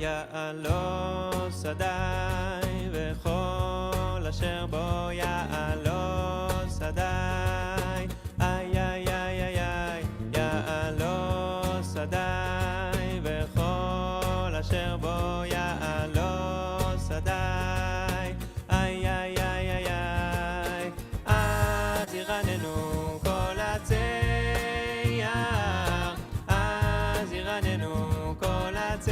יעלו שדי וכל אשר בו יעלו שדי איי איי איי איי איי יעלו שדי וכל אשר בו יעלו שדי איי איי איי איי איי אז ירננו כל עצי יער אז ירננו כל עצי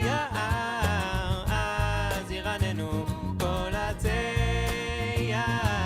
יער אז ירננו כל עצי יער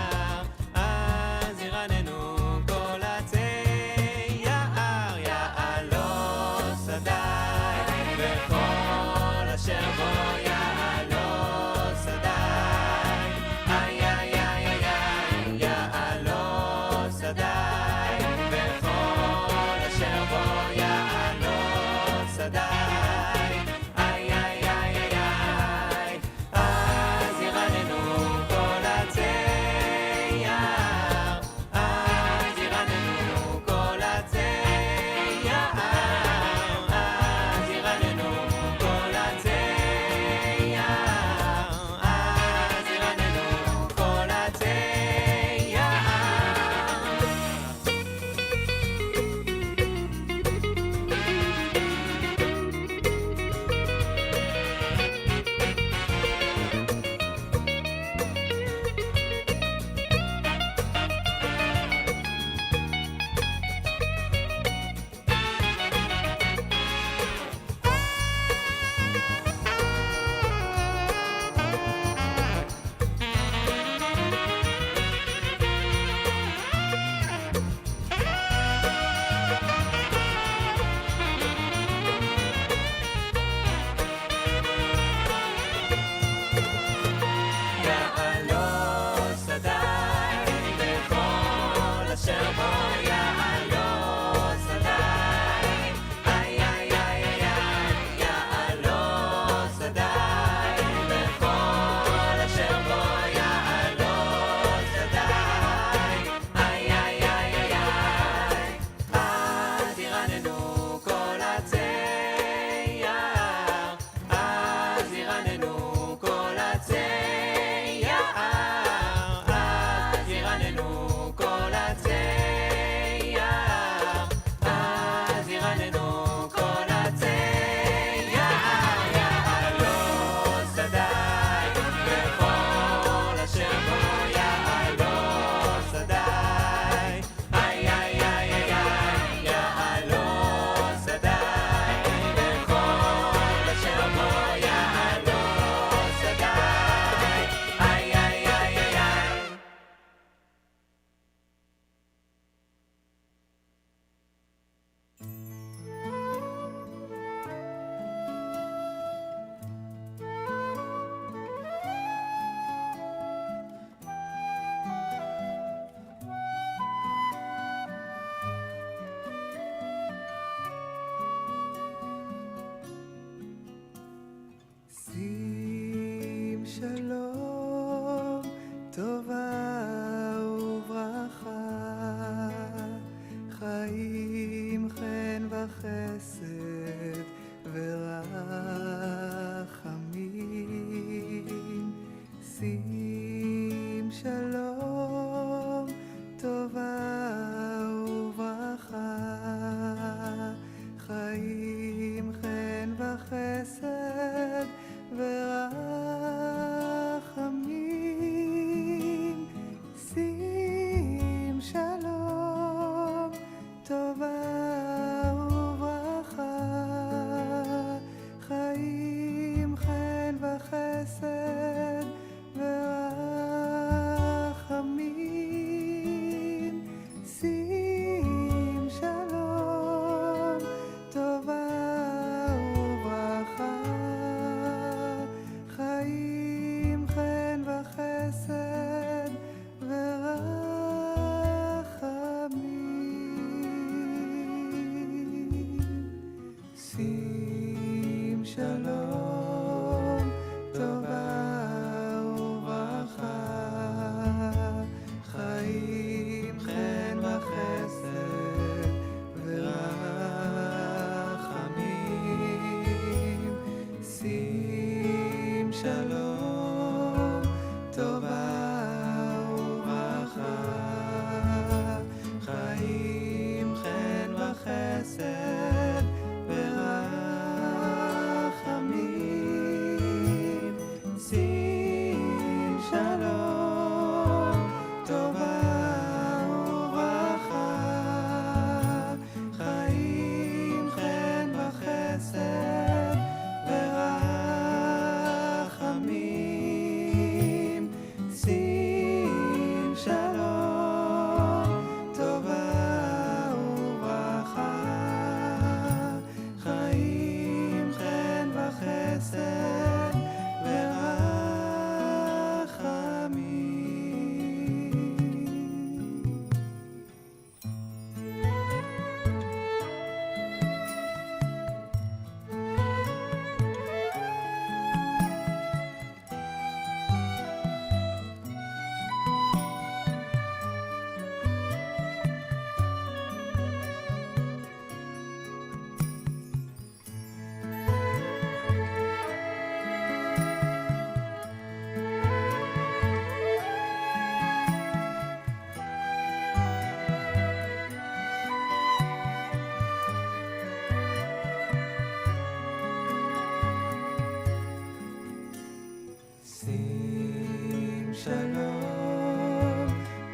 שלום,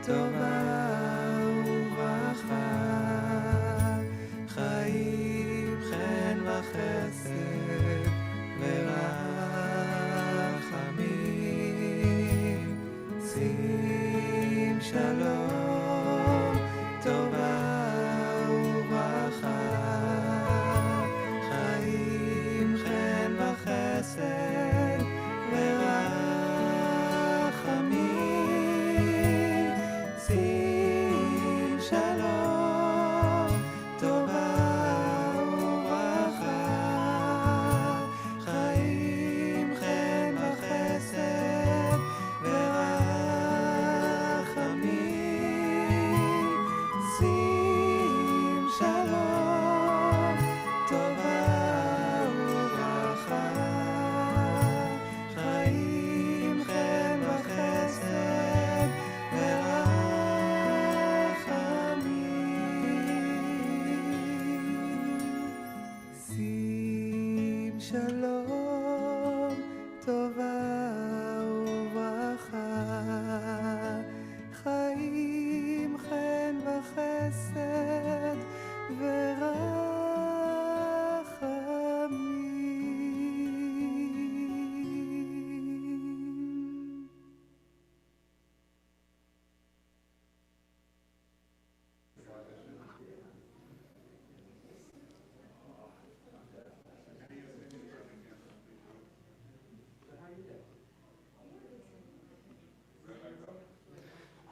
טובה וברכה, חיים, חן וחסד ורחמים, שים שלום, טובה וברכה, חיים, חן וחסד ורחמים, שים שלום, טובה וברכה, חיים, חן וחסד ורחמים, שים שלום, טובה וברכה, חיים, חן וחסד ורחמים, שים שלום, טובה וברכה, חיים, חן וחסד ורחמים.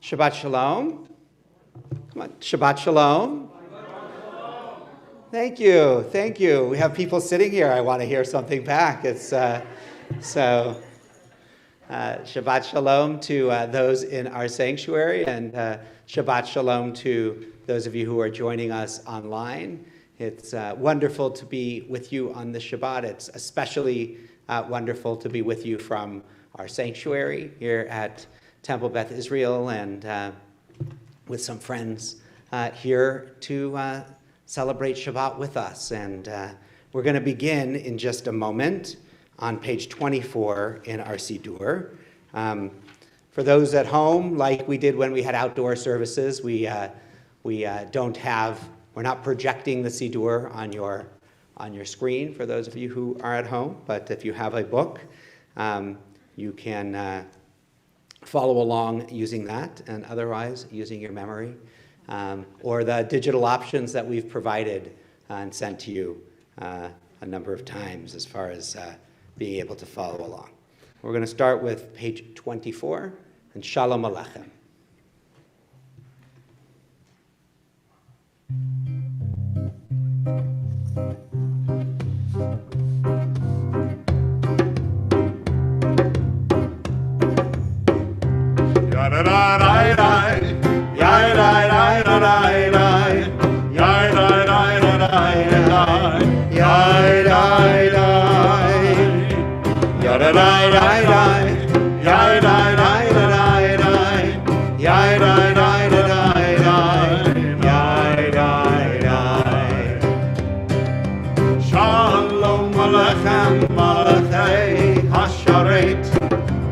Shabbat Shalom. Come on, Shabbat Shalom. Thank you, thank you. We have people sitting here. I want to hear something back. It's Shabbat Shalom to those in our sanctuary, and Shabbat Shalom to those of you who are joining us online. It's wonderful to be with you on the Shabbat. It's especially wonderful to be with you from our sanctuary here at Temple Beth Israel, and with some friends here to celebrate Shabbat with us. And we're going to begin in just a moment on page 24 in our Siddur. For those at home, like we did when we had outdoor services, we're not projecting the Siddur on your screen for those of you who are at home, but if you have a book, you can follow along using that, and otherwise using your memory, or the digital options that we've provided and sent to you a number of times as far as being able to follow along. We're going to start with page 24, and Shalom Aleichem. Shalom Aleichem, Malachei Hasharet,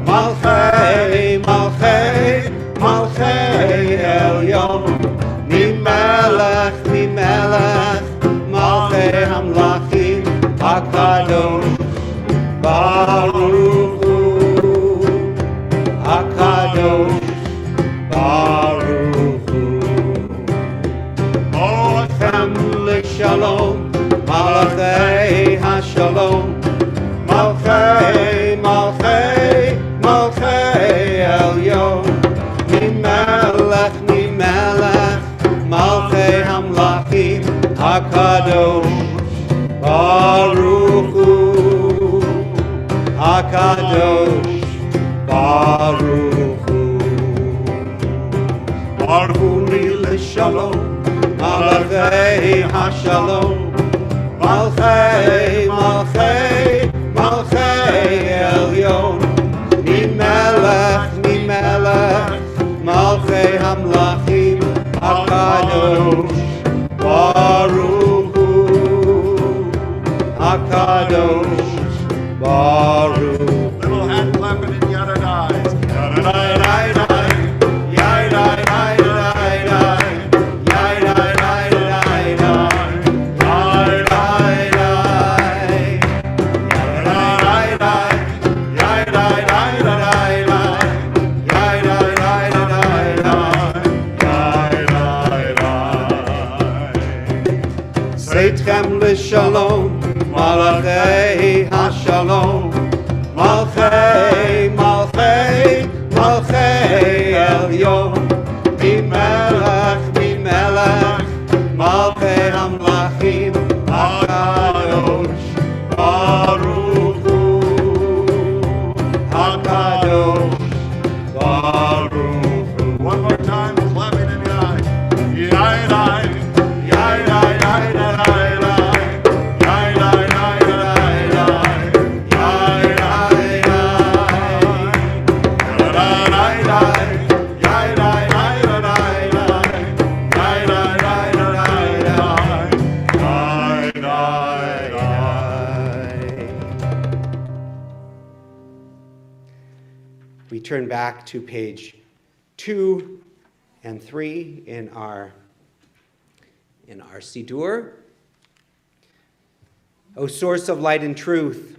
Malchei, Malchei, Malchei Elyon, Mimelech, Mimelech, Malchei Hamlachim, HaKadosh, Baruch Hu, HaKadosh, Baruch Hu. Mo'echem l'shalom, Malachei HaShalom, Malchei, Malchei, Malchei Elyon, Mimelech, Mimelech, Malchei Hamlachim, HaKadosh, Baruch Hu, HaKadosh, Baruch Hu. Baruch Hu l'shalom, Malachei HaShalom, Malchei, Malchei, Malchei Elyon, Mimelech, Mimelech, Malchei Hamlachim, HaKadosh, Baruch Hu, HaKadosh, Baruch Hu. Little hand clapping in the other eyes. בשלום, מלאכי השלום, מלכי מלכי מלכי עליון, ממלך ממלך מלכי המלכים, הקדוש ברוך הוא, הקדוש ברוך הוא. One more time, clapping in the eye. Yai, yai, yai, yai, yai, yai, yai, yai, yai, yai, yai, yai, We turn back to page 2 and 3 in our Siddur. O source of light and truth,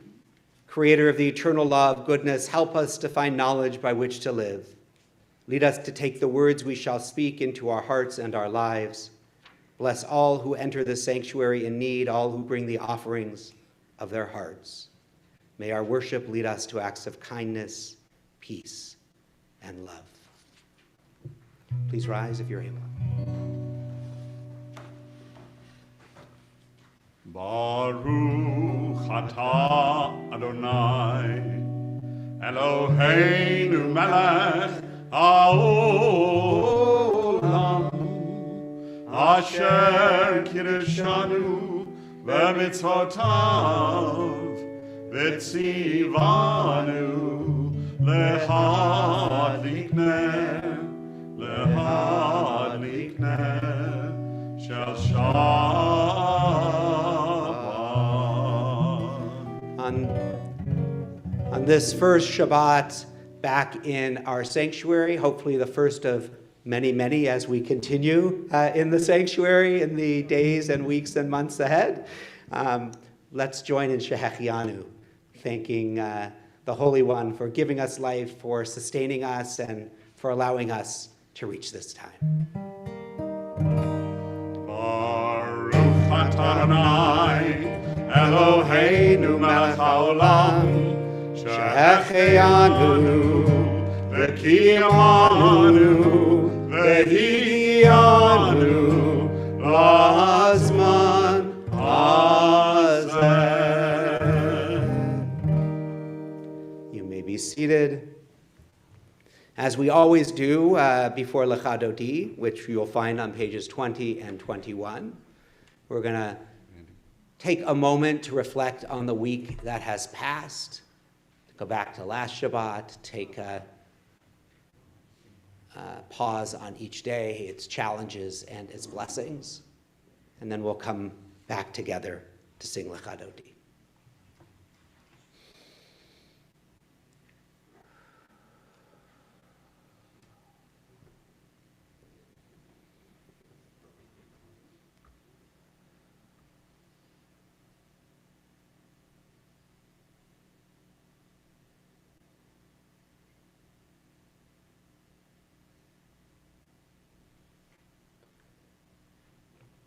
creator of the eternal love, goodness, help us to find knowledge by which to live. Lead us to take the words we shall speak into our hearts and our lives. Bless all who enter the sanctuary in need, all who bring the offerings of their hearts. May our worship lead us to acts of kindness, peace, and love. Please rise if you're able. Baruch atah Adonai, Eloheinu melech haolam, asher kirshanu b'mitzvotav, v'tzivanu lehadlikneh shel Shabbat. On this first Shabbat back in our sanctuary, hopefully the first of many, many as we continue in the sanctuary in the days and weeks and months ahead, let's join in Shehechianu, thanking the Holy One for giving us life, for sustaining us, and for allowing us to reach this time. Baruch atah Adonai, Eloheinu melech haolam, Shehechianu, v'kiyamanu, v'hiyanu, Lazman hazeh. You may be seated. As we always do before Lecha Dodi, which you'll find on pages 20 and 21, we're going to take a moment to reflect on the week that has passed, go back to last Shabbat, take a pause on each day, its challenges and its blessings, and then we'll come back together to sing Lecha Dodi.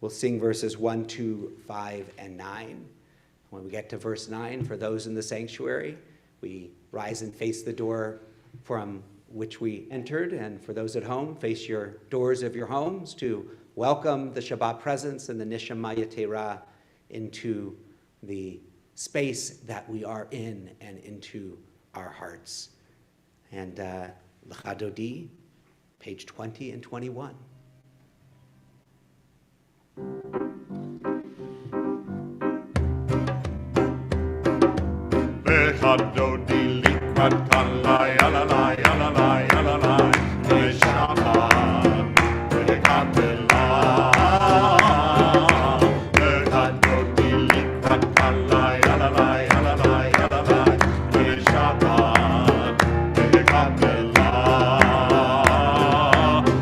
We'll sing verses 1, 2, 5, and 9. When we get to verse 9, for those in the sanctuary, we rise and face the door from which we entered, and for those at home, face your doors of your homes to welcome the Shabbat presence and the Neshama Yetera into the space that we are in and into our hearts. And Lecha Dodi, page 20 and 21. Lecha Dodi likrat kalai, alalai, alalai, alalai, Shabbat, v'katelah. Lecha Dodi likrat kalai, alalai, alalai, alalai, Shabbat, v'katelah.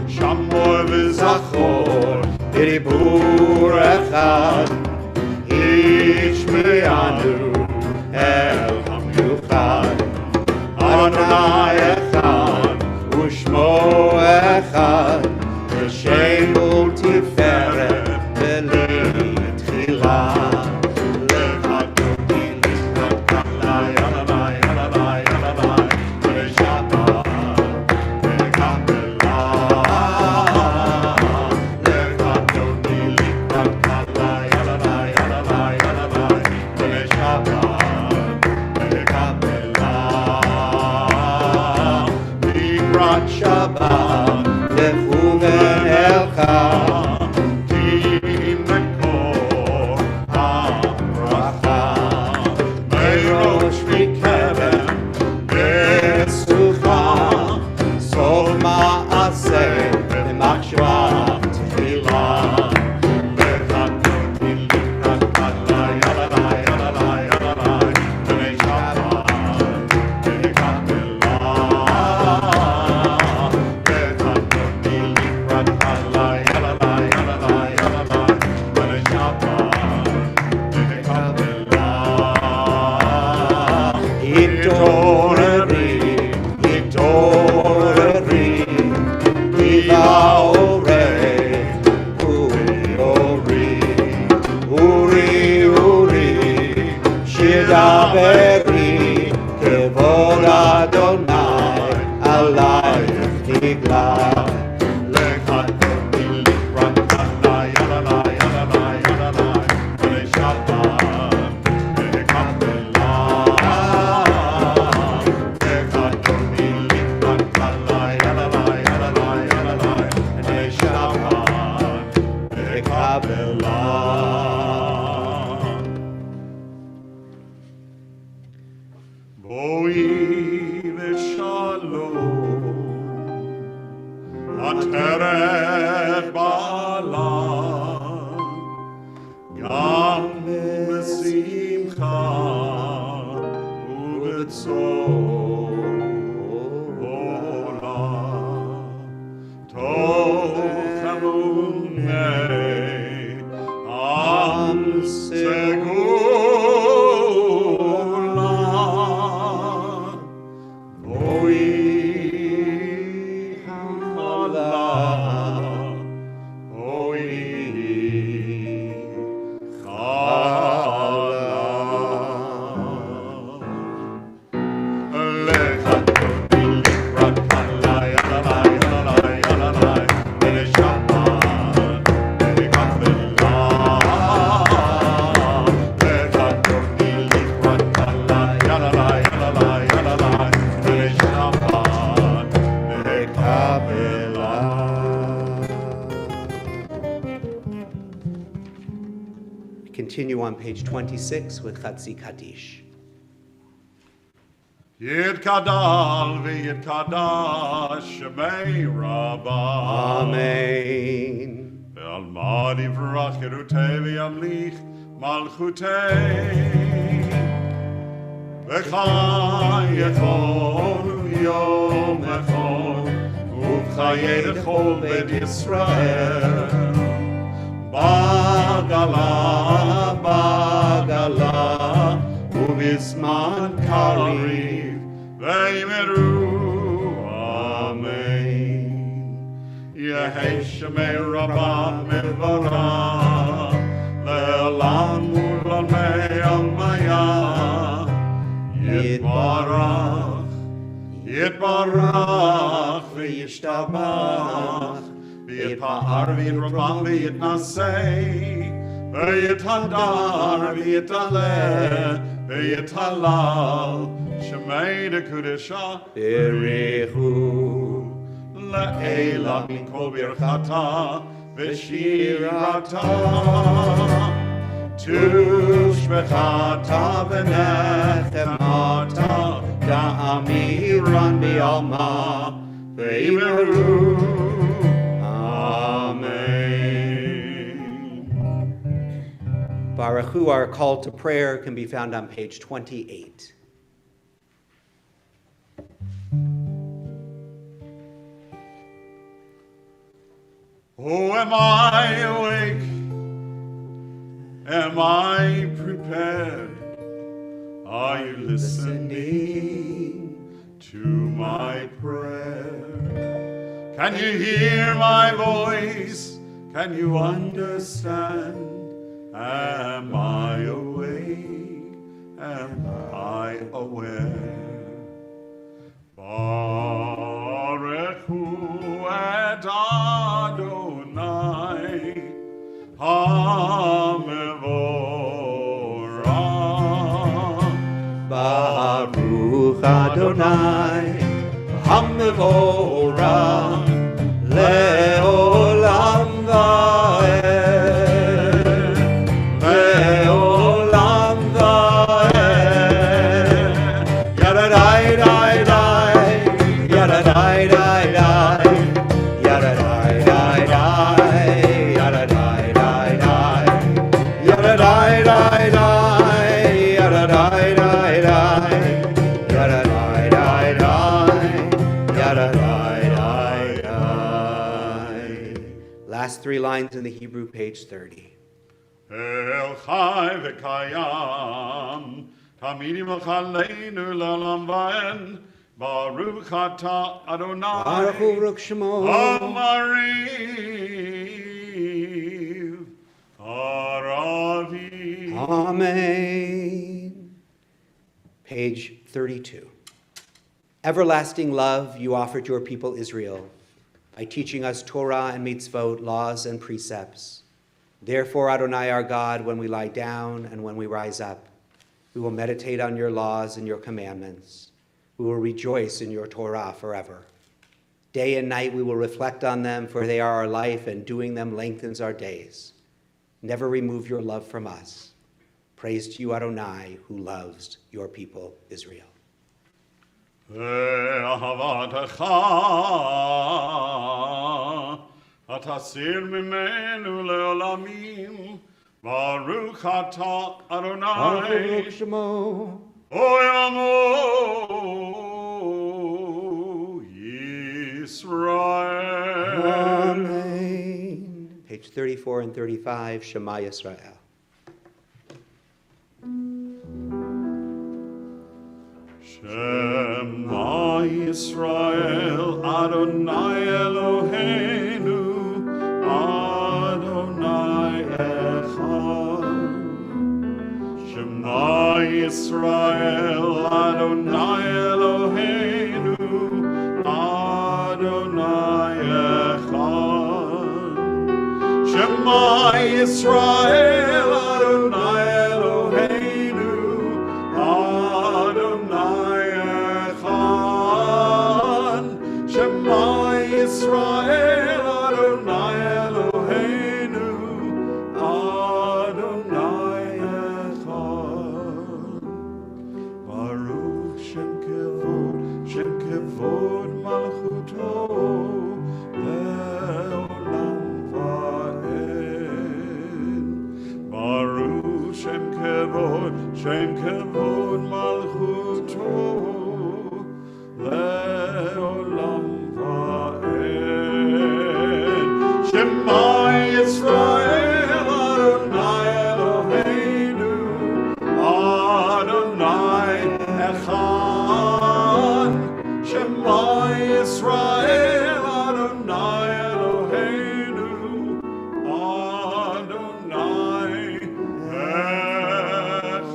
Shamor v'zachor, Diribur echad, ishme'anu, El HaMiuchad, Adonai Echad, Ushmo echad, V'shemu tiferet, V'li tchilah. Continue on page 26 with Chatzi Kaddish. Yitkadal v'yitkadash shemei Rabbah. Amen. Ve'alma divrach yerutei v'yamlich malchutei. V'chayechol yom echol u'chayechol b'et Yisrael. Bagala, bagala, ubisman kariv, veimeru, amen. Yehei shemei Rabbah mevarah, le'olam u'l'olmei amaya, yitbarach, yitbarach, v'yishtabach, V'yitpa'ar v'yitrobam v'yitnasei V'yithadar v'yitaleh v'yitalal Shemei dekudesha Berichu Le'ela mikol birchata v'shirata Tushbechata v'nechemata Da'amiran bi'alma v'yimeru Baruchu, our call to prayer, can be found on page 28. Oh, am I awake? Am I prepared? Are you listening to my prayer? Can you hear my voice? Can you understand? Am I awake? Am I aware? Baruch hu et Adonai HaMevorach. Baruch Adonai HaMevorach Le'olam Last three lines in the Hebrew, page 30. El Chai v'Kayam, Tamid Imachaleinu L'Olam Va'en, Baruch Atah Adonai, Baruch Hu Baruch Shemo. Amariv, Aravi. Amen. Page 32. Everlasting love you offered your people Israel by teaching us Torah and mitzvot, laws and precepts. Therefore, Adonai our God, when we lie down and when we rise up, we will meditate on your laws and your commandments. We will rejoice in your Torah forever. Day and night we will reflect on them, for they are our life, and doing them lengthens our days. Never remove your love from us. Praise to you, Adonai, who loves your people Israel. ואהבתך התסיר ממנו לעולמים, ברוך אתה אדוני, אוי עמו ישראל. Amen. Page 34 and 35, Shema Yisrael. Shema Yisrael, Adonai Eloheinu, Adonai Echad. Shema Yisrael, Adonai Eloheinu, Adonai Echad. Shema Yisrael, Adonai Eloheinu, Adonai Echad. Shema Yisrael, Adonai Eloheinu, Adonai Echad. Baruch Shem Kevod Malchuto, Le'olam Va'ed. Baruch Shem Kevod Malchuto, Le'olam Va'ed. Shema Yisrael, Adonai Eloheinu, Adonai Echad. Shema Yisrael, Adonai Eloheinu, Adonai Echad.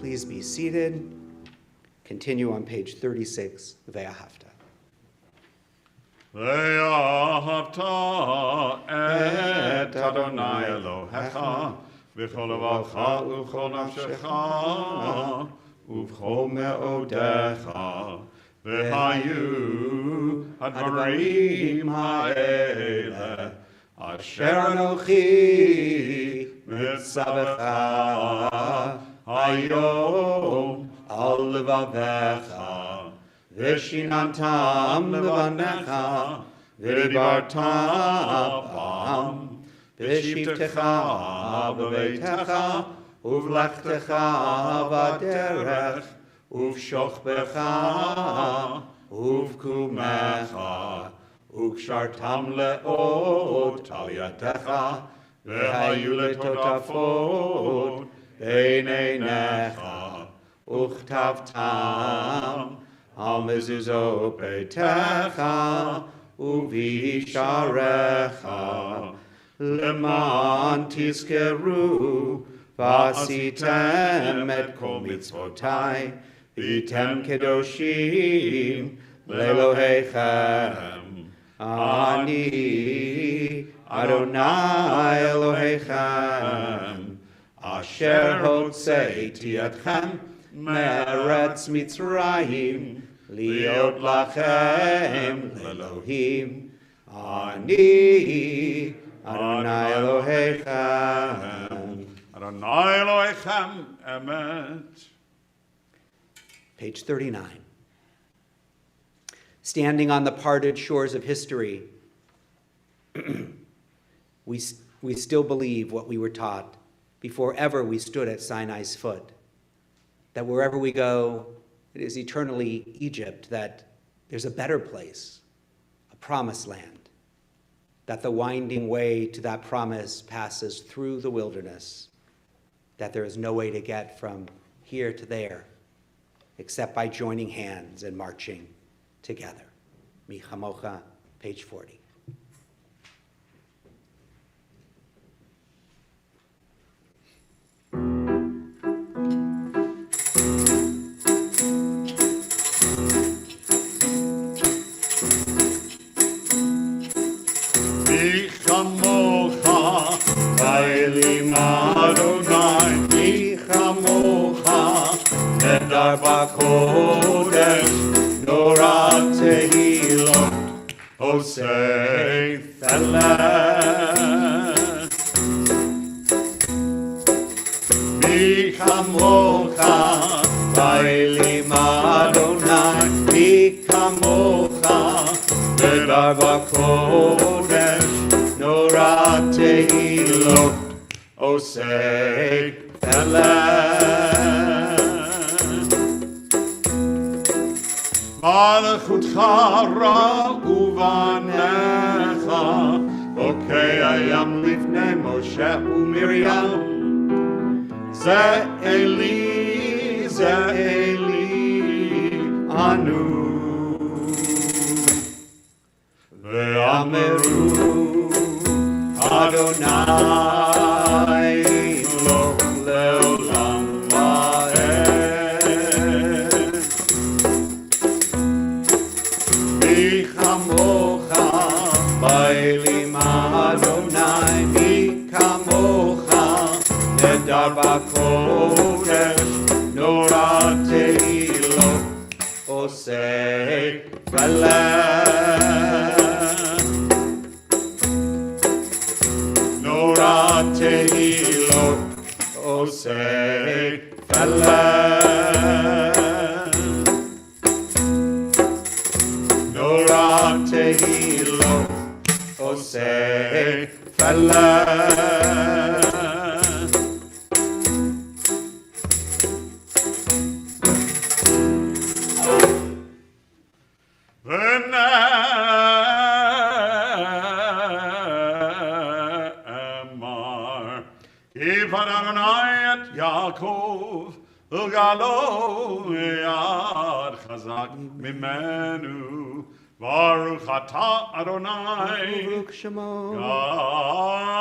Please be seated. Continue on page 36, Ve'ahavta. ואהבת את אדוני אלוהיך בכל לבבך ובכל נפשך ובכל מאודיך, והיו הדברים האלה אשר אנוכי מצווך היום על לבביך, ושיננתם לבניך, ודיברת בם, בשבתך בביתך, ובלכתך בדרך, ובשוכבך, ובקומך, וקשרתם לאות על ידך, והיו לטוטפות בין עיניך, וכתבתם על מזוזות ביתך ובשעריך, למען תזכרו ועשיתם את כל מצוותיי, והייתם קדושים לאלוהיכם. אני אדוני אלוהיכם, אשר הוצאתי אתכם מארץ מצרים, להיות לכם לאלוהים. אני אדוני אלוהיכם. אדוני אלוהיכם אמת. Page 39. Standing on the parted shores of history, we still believe what we were taught before ever we stood at Sinai's foot, that wherever we go it is eternally Egypt, that there's a better place, a promised land, that the winding way to that promise passes through the wilderness, that there is no way to get from here to there except by joining hands and marching together. Mi Chamocha, page 40. Mi chamocha, Bailim Adonai, Mi chamocha, Nedar b'kodesh, Norah tehilot, Osei Theleh. Mi chamocha, Bailim Adonai, Mi chamocha, Nedar b'kodesh, Norah tehilot, Osei Theleh. Malchutcha ra'u vanecha, Bokei hayam lifnei Moshe uMiriam. Ze Eli, anu. Ve'ameru Adonai lo leolam va'ed. Mi chamocha, Bailim Adonai, Mi chamocha, Nedar b'kodesh, Norah tehilot, Osei Theleh. Norah tehilot, Osei Theleh. Norah tehilot, Osei Theleh. V'ne'emar, Kivod Adonai et Yaakov, Ugalo yad chazak mimenu, Baruch atah Adonai, Baruch Shemo.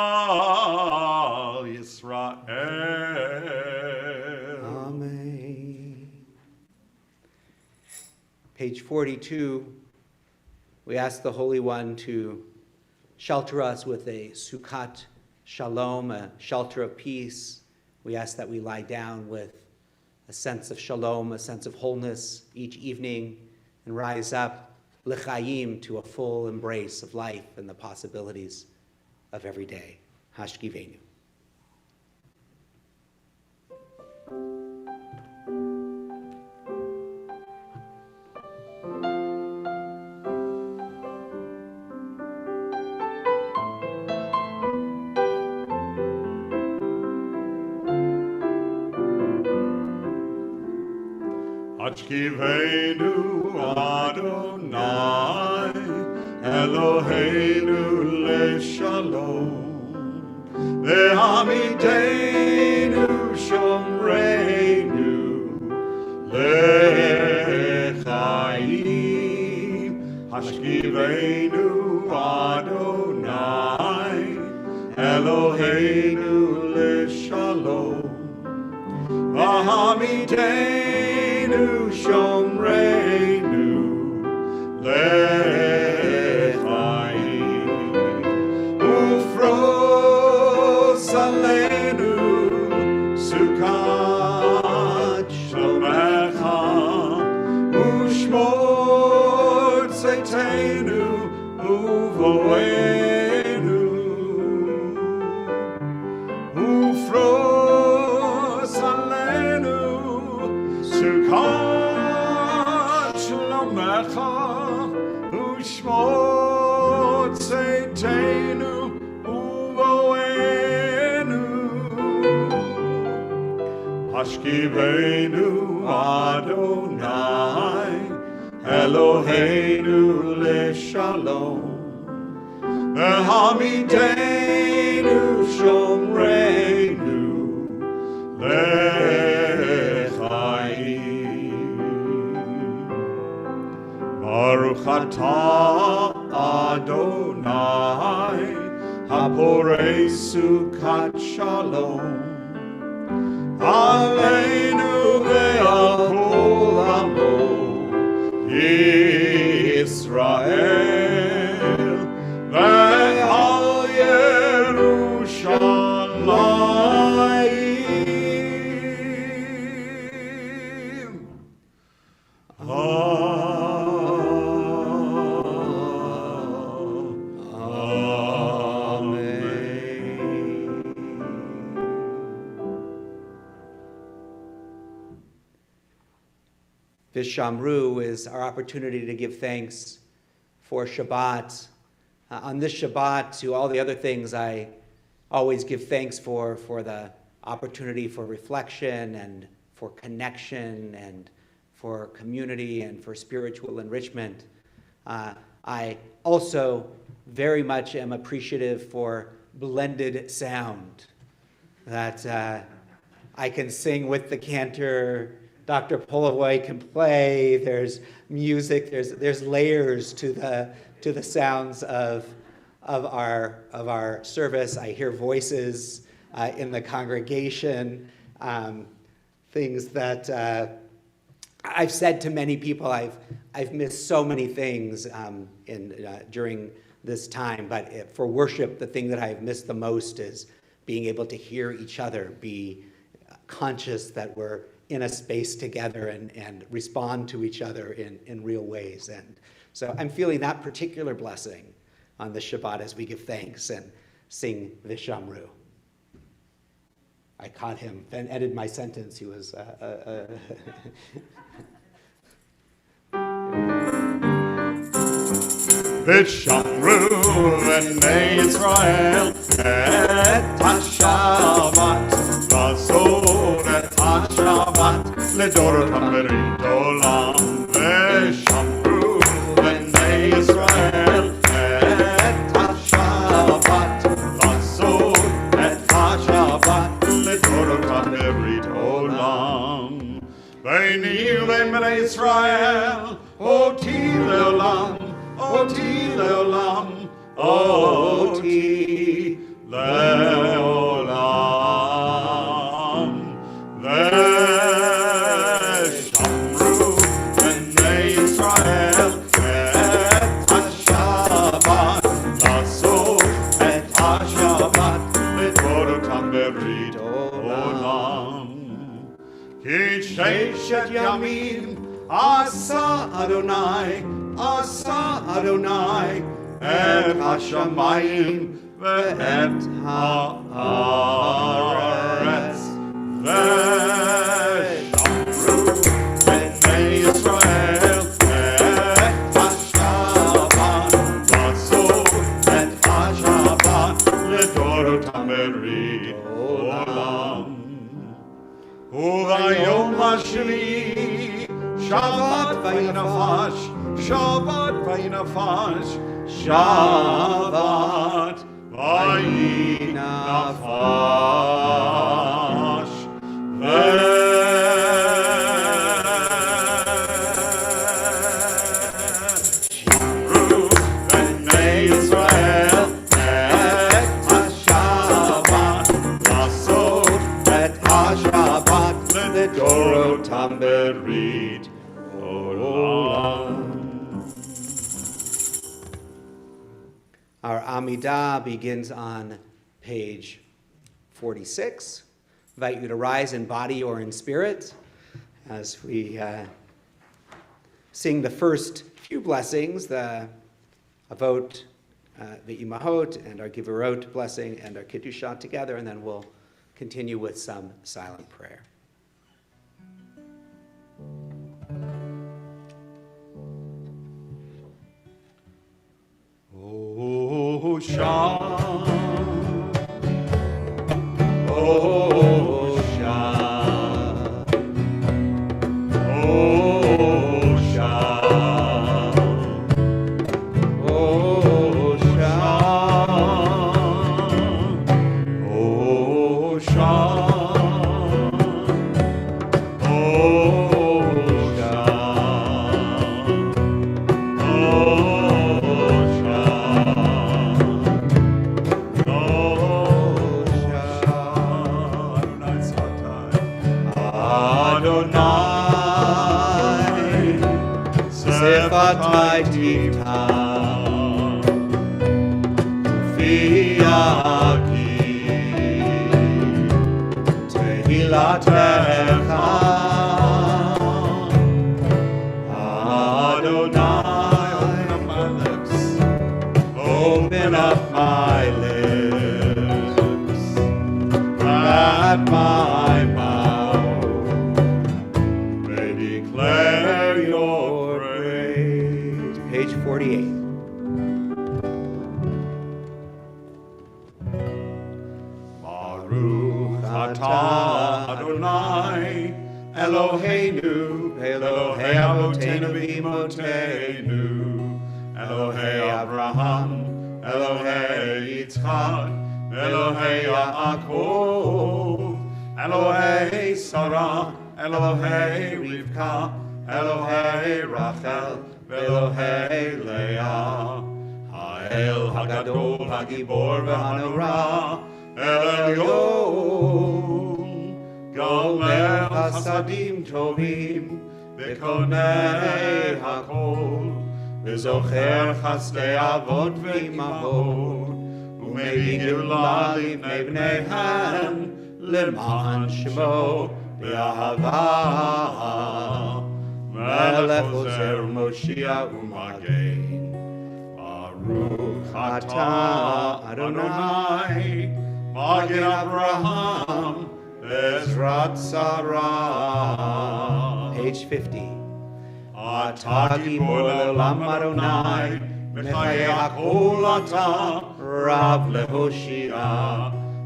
Gal Yisrael. Amen. Page 42, we ask the Holy One to shelter us with a Sukkot Shalom, a shelter of peace. We ask that we lie down with a sense of shalom, a sense of wholeness each evening, and rise up l'chaim, to a full embrace of life and the possibilities of every day. Hashkivenu. Hashkivenu Adonai, Eloheinu leshalom, ve'amidenu shomreinu lechaim. Hashkivenu Adonai, Eloheinu leshalom, ve'amidenu shomreinu lechaim. Ufros aleinu sukkot shlomecha, ushmor tzeitenu uvoenu. Ufros aleinu sukkot shlomecha, ushmor tzeitenu uvoenu. Hashkivenu Adonai, Eloheinu leshalom, ve'hamidenu shomreinu lechaim. Baruch atah Adonai, haporei sukat shalom, aleinu ve'al kol amo Yisrael, ve'al Yerushalayim. Vishamru is our opportunity to give thanks for Shabbat. On this Shabbat, to all the other things I always give thanks for the opportunity for reflection and for connection and for community and for spiritual enrichment. I also very much am appreciative for blended sound, that I can sing with the cantor, Dr. Polovoy can play, there's music, there's layers to the sounds of our service. I hear voices in the congregation, things that I've said to many people. I've missed so many things during this time, but for worship, the thing that I've missed the most is being able to hear each other, be conscious that we're in a space together and respond to each other in real ways. And so I'm feeling that particular blessing on the Shabbat as we give thanks and sing Vishamru. I caught him, then edited my sentence. He was... Vishamru v'nei Yisrael et ha-Shabbat, v'asor et ha-Shabbat לדורותם ברית עולם. ושמרו בני ישראל את השבת, לעשות את השבת לדורותם ברית עולם. ביני ובין בני ישראל אותי לעולם, אותי לעולם, אותי לעולם. ושמרו בני ישראל את השבת, לעשות את השבת לדורותם ברית עולם. כי ששת ימים עשה אדוני, עשה אדוני את השמיים ואת הארץ. ושמרו בני ישראל את השבת, לעשות את השבת לדורותם ברית עולם. וביום השביעי שבת וינפש, שבת וינפש, שבת וינפש. ושמרו בני ישראל את השבת, לעשות את השבת לדורותם ברית עולם. Our Amidah begins on page 46. I invite you to rise in body or in spirit as we sing the first few blessings, the Avot, the Imahot, and our Giverot blessing, and our Kiddusha together, and then we'll continue with some silent prayer. Oh, Shah, oh, Shah, oh, Shah, Sifatai tifta Fiaki Tehilatecha Open up my lips, that my mouth may declare your praise. Page 48. Baruch atah Adonai Eloheinu, Elohei Avotenu v'Imotenu, Elohei Abraham, Elohei Yitzchak, Elohei Yaakov, Elohei Sarah, Elohei Rivka, Elohei Rachel, Elohei Leah, Ha'el Hagadol, Hagibor v'Hanora, El Elyon, Gomer Hasadim Tovim, V'konei Hakol, וזוכר חסדי אבות ואימהות, ומביא גאולה לבני בניהם, למען שמו באהבה. מלך עוזר ומושיע ומגן. ברוך אתה אדוני, מגן אברהם, בעזרת שרה. Page 50. אתה גיבור לעולם אדוני, בחיי הכל אתה רב להושיע.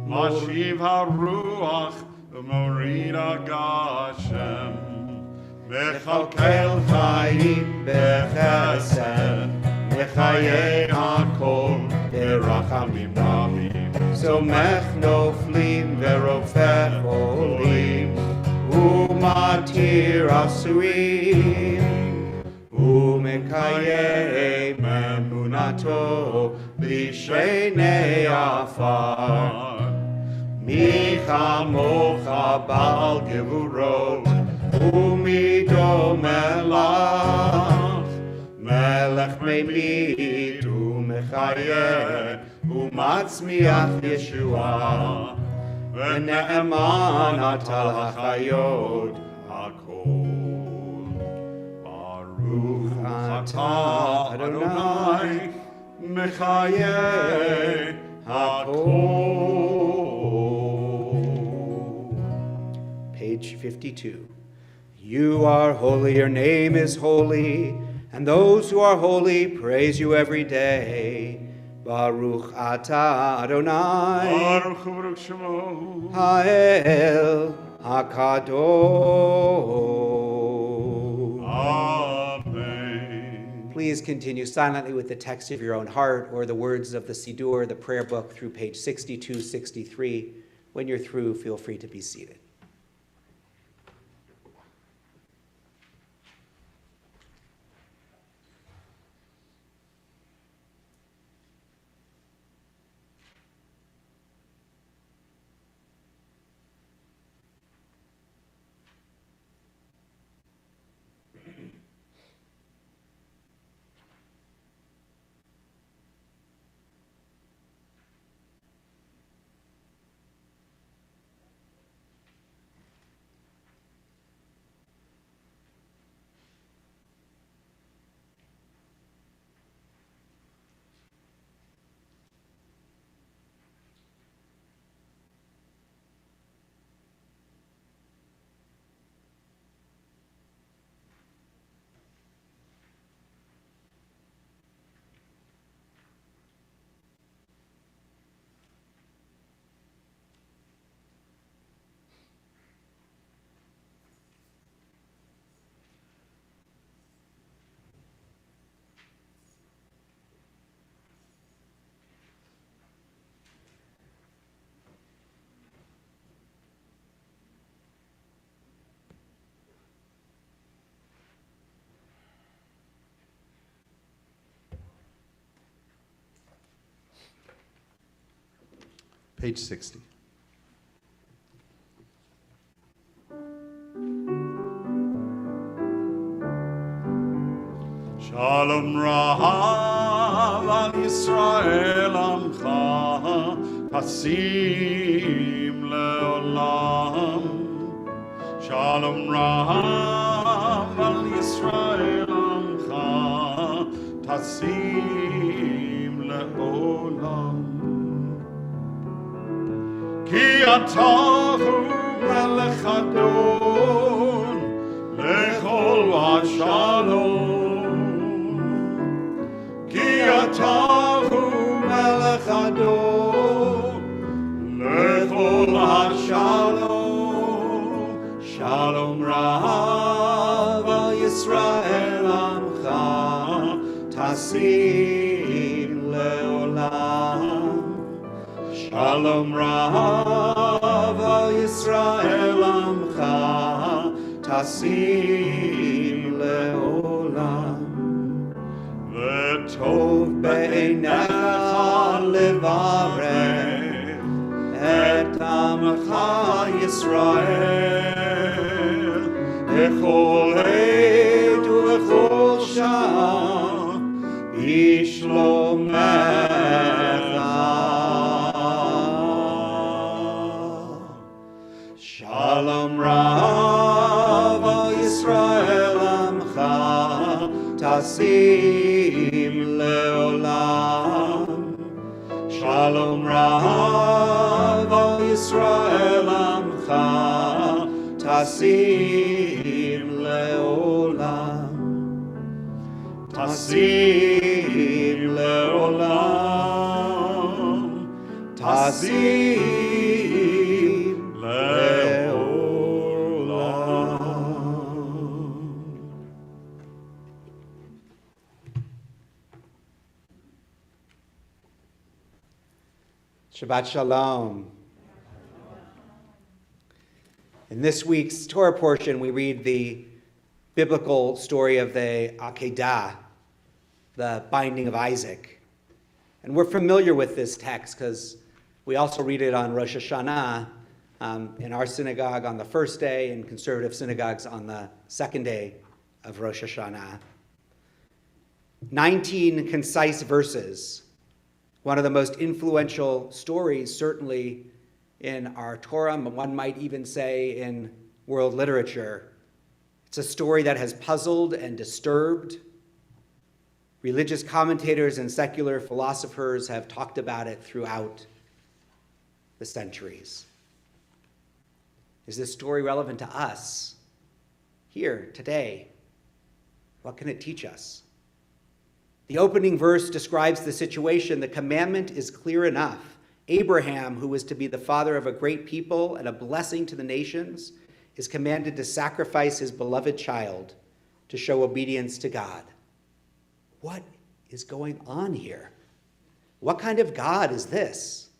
משיב הרוח ומוריד הגשם, מכלכל חיים בחסד, מחיי הכל ברחמים רבים. סומך נופלים ורופא חולים, ומתיר אסורים, ומקיים אמונתו בשני עפר. מי כמוך בעל גבורות, ומי דומה לך, מלך ממית ומחיה, ומצמיח ישועה, ונאמן אתה לחיות הכל. ברוך אתה אדוני מחיה הכל. Page 52. You are holy, your name is holy, and those who are holy praise you every day. Baruch atah Adonai, Baruch Baruch Shemo, Ha'el HaKadosh. Amen. Please continue silently with the text of your own heart or the words of the Siddur, the prayer book, through page 62, 63. When you're through, feel free to be seated. Page 60. Shalom Rav al Yisrael Amcha Tasim Leolam. Shalom Rav al Yisrael Amcha Tasim Leolam. Ki atahu melech adon lechol v'shalom. Ki atahu melech adon lechol v'shalom. Shalom Rav al Yisrael Amcha Tasim Leolam. Shalom Rav al Yisrael Amcha Tasim Leolam. V'tov be'einecha levarech et Amcha Yisrael b'chol עת ובכל שעה בשלומך. Shalom Rav al Yisrael Amcha Tasim Leolam. Shalom Rav al Yisrael Amcha Tasim Leolam. Tasim Leolam. Tasim Leolam. Shabbat Shalom. In this week's Torah portion, we read the biblical story of the Akedah, the binding of Isaac. And we're familiar with this text because we also read it on Rosh Hashanah in our synagogue on the first day, and conservative synagogues on the second day of Rosh Hashanah. 19 concise verses, one of the most influential stories, certainly in our Torah, but one might even say in world literature. It's a story that has puzzled and disturbed. Religious commentators and secular philosophers have talked about it throughout the centuries. Is this story relevant to us here today? What can it teach us? The opening verse describes the situation. The commandment is clear enough. Abraham, who was to be the father of a great people and a blessing to the nations, is commanded to sacrifice his beloved child to show obedience to God. What is going on here? What kind of God is this?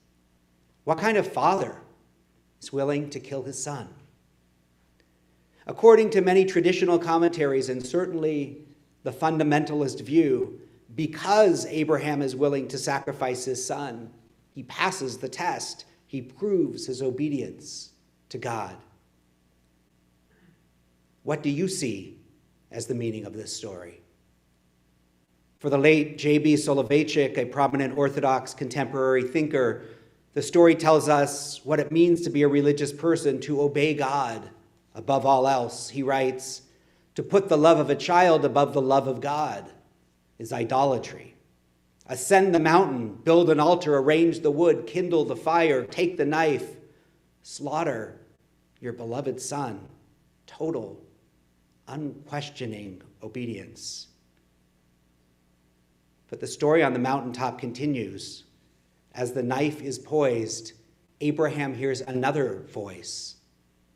What kind of father is willing to kill his son? According to many traditional commentaries, and certainly the fundamentalist view, because Abraham is willing to sacrifice his son, he passes the test. He proves his obedience to God. What do you see as the meaning of this story? For the late J.B. Soloveitchik, a prominent Orthodox contemporary thinker, the story tells us what it means to be a religious person, to obey God above all else. He writes, to put the love of a child above the love of God is idolatry. Ascend the mountain, build an altar, arrange the wood, kindle the fire, take the knife, slaughter your beloved son. Total, unquestioning obedience. But the story on the mountaintop continues. As the knife is poised, Abraham hears another voice.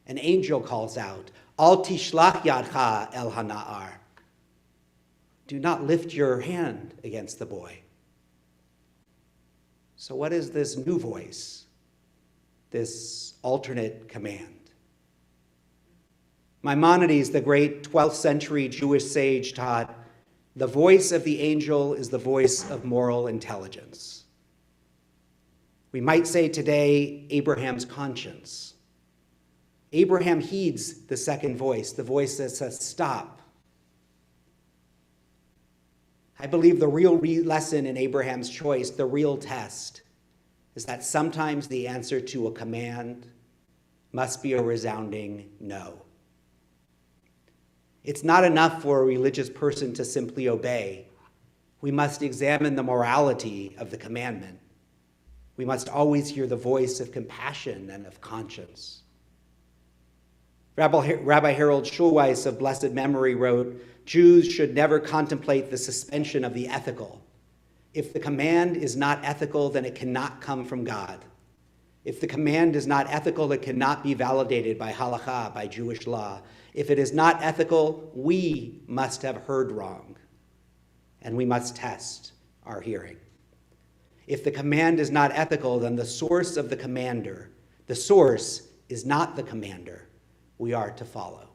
An angel calls out, Al tishlach yadcha el hana'ar. Do not lift your hand against the boy. So what is this new voice, this alternate command? Maimonides, the great 12th century Jewish sage, taught, the voice of the angel is the voice of moral intelligence. We might say today, Abraham's conscience. Abraham heeds the second voice, the voice that says, stop. I believe the real lesson in Abraham's choice, the real test, is that sometimes the answer to a command must be a resounding no. It's not enough for a religious person to simply obey. We must examine the morality of the commandment. We must always hear the voice of compassion and of conscience. Rabbi Harold Schulweis of blessed memory wrote, "Jews should never contemplate the suspension of the ethical. If the command is not ethical, then it cannot come from God. If the command is not ethical, it cannot be validated by halakha, by Jewish law. If it is not ethical, we must have heard wrong, and we must test our hearing. If the command is not ethical, then the source of the commander, the source is not the commander we are to follow."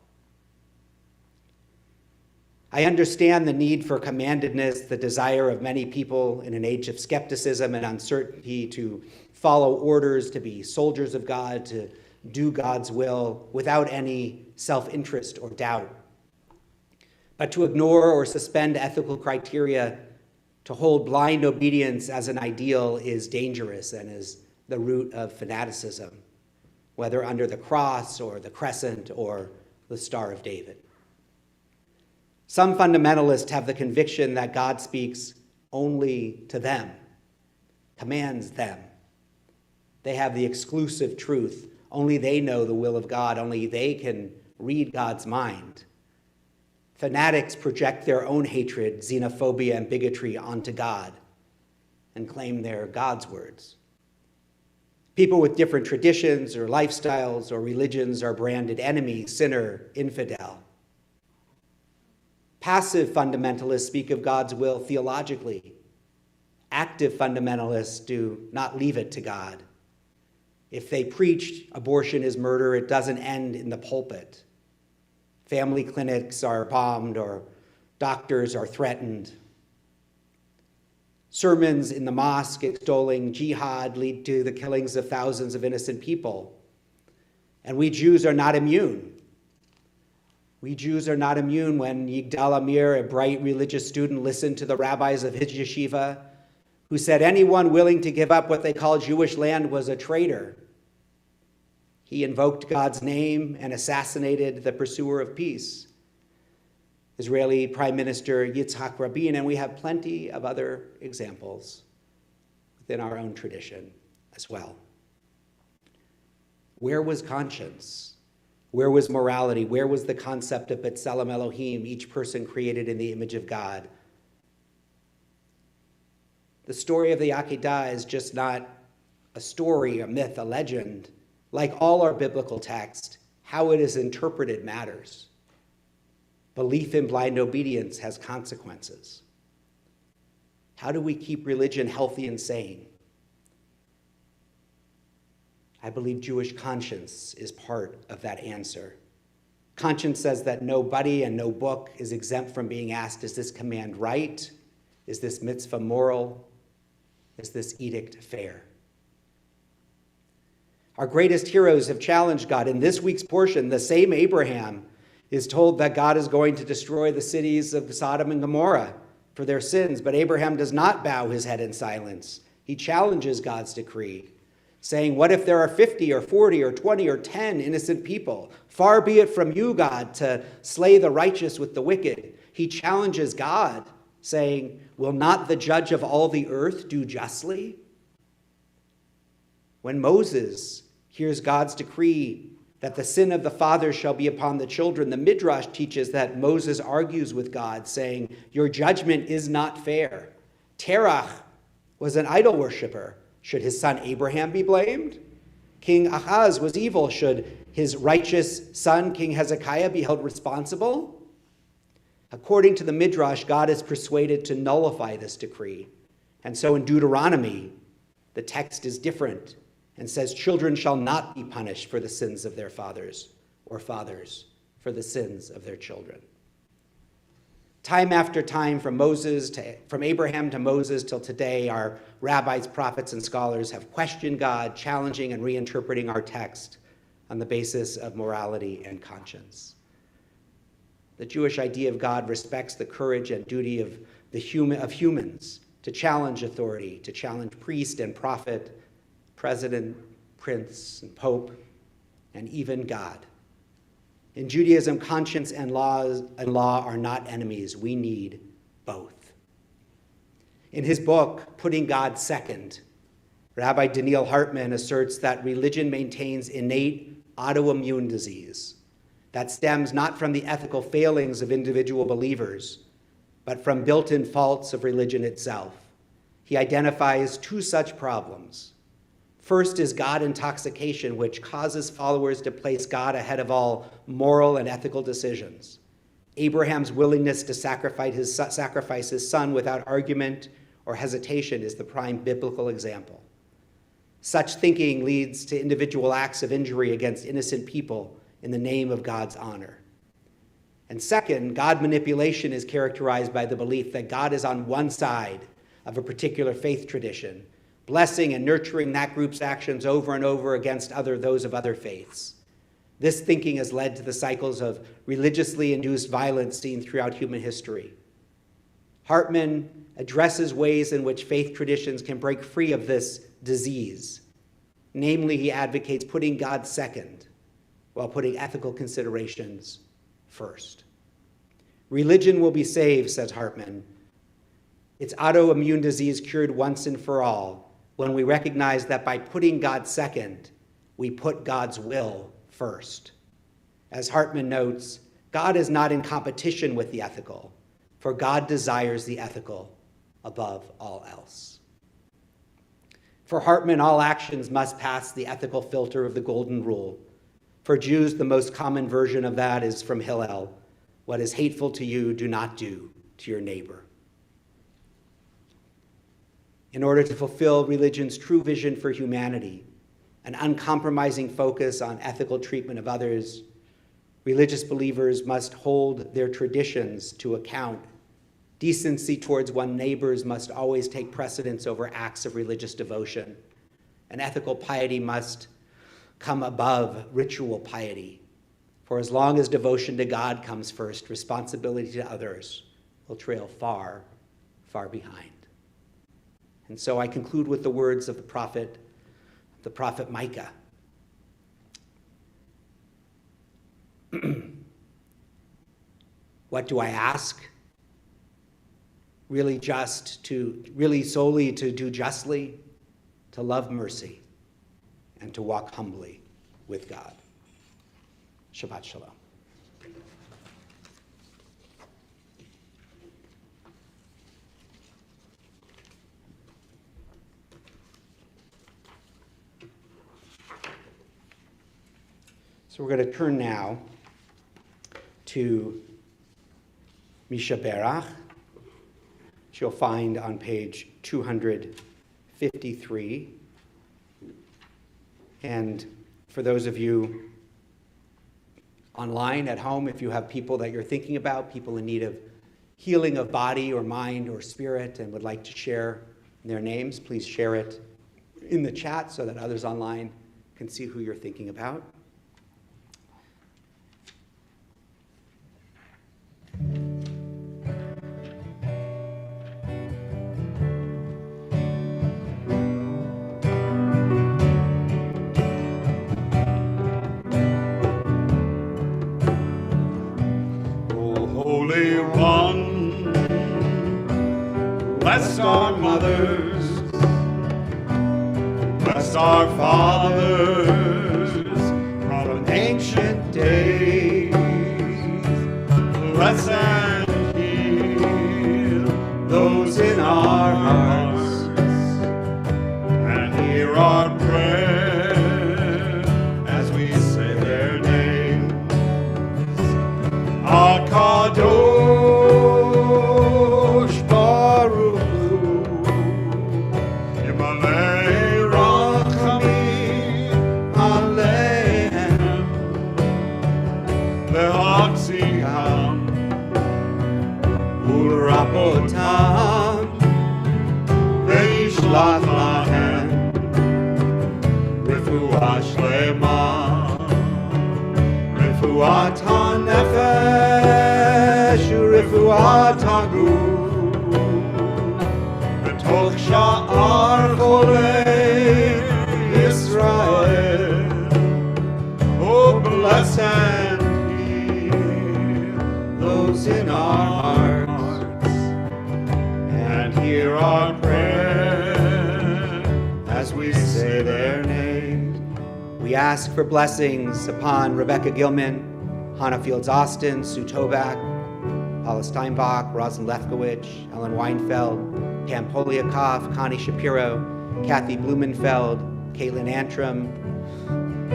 I understand the need for commandedness, the desire of many people in an age of skepticism and uncertainty to follow orders, to be soldiers of God, to do God's will without any self-interest or doubt. But to ignore or suspend ethical criteria, to hold blind obedience as an ideal is dangerous and is the root of fanaticism, whether under the cross or the crescent or the Star of David. Some fundamentalists have the conviction that God speaks only to them, commands them. They have the exclusive truth. Only they know the will of God. Only they can read God's mind. Fanatics project their own hatred, xenophobia, and bigotry onto God and claim they're God's words. People with different traditions or lifestyles or religions are branded enemy, sinner, infidel. Passive fundamentalists speak of God's will theologically. Active fundamentalists do not leave it to God. If they preach abortion is murder, it doesn't end in the pulpit. Family clinics are bombed or doctors are threatened. Sermons in the mosque extolling jihad lead to the killings of thousands of innocent people. And we Jews are not immune. We Jews are not immune when Yigdal Amir, a bright religious student, listened to the rabbis of his yeshiva, who said anyone willing to give up what they call Jewish land was a traitor. He invoked God's name and assassinated the pursuer of peace, Israeli Prime Minister Yitzhak Rabin, and we have plenty of other examples within our own tradition as well. Where was conscience? Where was morality? Where was the concept of B'Tselem Elohim, each person created in the image of God? The story of the Akedah is just not a story, a myth, a legend. Like all our biblical text, how it is interpreted matters. Belief in blind obedience has consequences. How do we keep religion healthy and sane? I believe Jewish conscience is part of that answer. Conscience says that nobody and no book is exempt from being asked, is this command right? Is this mitzvah moral? Is this edict fair? Our greatest heroes have challenged God. In this week's portion, the same Abraham is told that God is going to destroy the cities of Sodom and Gomorrah for their sins, but Abraham does not bow his head in silence. He challenges God's decree, saying, what if there are 50 or 40 or 20 or 10 innocent people? Far be it from you, God, to slay the righteous with the wicked. He challenges God, saying, will not the judge of all the earth do justly? When Moses hears God's decree that the sin of the fathers shall be upon the children, the Midrash teaches that Moses argues with God, saying, your judgment is not fair. Terach was an idol worshiper. Should his son Abraham be blamed? King Ahaz was evil. Should his righteous son, King Hezekiah, be held responsible? According to the Midrash, God is persuaded to nullify this decree. And so in Deuteronomy, the text is different and says, children shall not be punished for the sins of their fathers, or fathers for the sins of their children. Time after time, from Abraham to Moses till today, our rabbis, prophets, and scholars have questioned God, challenging and reinterpreting our text on the basis of morality and conscience. The Jewish idea of God respects the courage and duty of humans to challenge authority, to challenge priest and prophet, president, prince, and pope, and even God. In Judaism, conscience and law are not enemies. We need both. In his book, Putting God Second, Rabbi Daniel Hartman asserts that religion maintains innate autoimmune disease that stems not from the ethical failings of individual believers, but from built-in faults of religion itself. He identifies two such problems. First is God intoxication, which causes followers to place God ahead of all moral and ethical decisions. Abraham's willingness to sacrifice his son without argument or hesitation is the prime biblical example. Such thinking leads to individual acts of injury against innocent people in the name of God's honor. And second, God manipulation is characterized by the belief that God is on one side of a particular faith tradition, blessing and nurturing that group's actions over and over against those of other faiths. This thinking has led to the cycles of religiously induced violence seen throughout human history. Hartman addresses ways in which faith traditions can break free of this disease. Namely, he advocates putting God second while putting ethical considerations first. Religion will be saved, says Hartman, its autoimmune disease cured once and for all when we recognize that by putting God second, we put God's will first. As Hartman notes, God is not in competition with the ethical, for God desires the ethical above all else. For Hartman, all actions must pass the ethical filter of the golden rule. For Jews, the most common version of that is from Hillel: what is hateful to you, do not do to your neighbor. In order to fulfill religion's true vision for humanity, an uncompromising focus on ethical treatment of others, religious believers must hold their traditions to account. Decency towards one's neighbors must always take precedence over acts of religious devotion. And ethical piety must come above ritual piety. For as long as devotion to God comes first, responsibility to others will trail far, far behind. And so I conclude with the words of the prophet Micah. What do I ask? Really solely to do justly, to love mercy, and to walk humbly with God. Shabbat Shalom. So we're going to turn now to Misha Berach, which you'll find on page 253. And for those of you online at home, if you have people that you're thinking about, people in need of healing of body or mind or spirit and would like to share their names, please share it in the chat so that others online can see who you're thinking about. Holy One, bless our mothers, bless our fathers from ancient days. Bless and heal those in our hearts, and hear our prayer as we say their names. Kadosh Baruch Hu, Yimalei Rachamim Aleichem, Lehatziham Ulrapotam, Veishlach Lahem Refuah Shlema, Refuat HaNefesh. תנועתנו בתוך שער חולי ישראל. Oh, bless and heal those in our hearts, and hear our prayer as we say their names. We ask for blessings upon Rebecca Gilman, Hannah Fields-Austin, Sue Tobak, Paula Steinbach, Rosalind Lefkowitz, Ellen Weinfeld, Pam Poliakov, Connie Shapiro, Kathy Blumenfeld, Caitlin Antrim,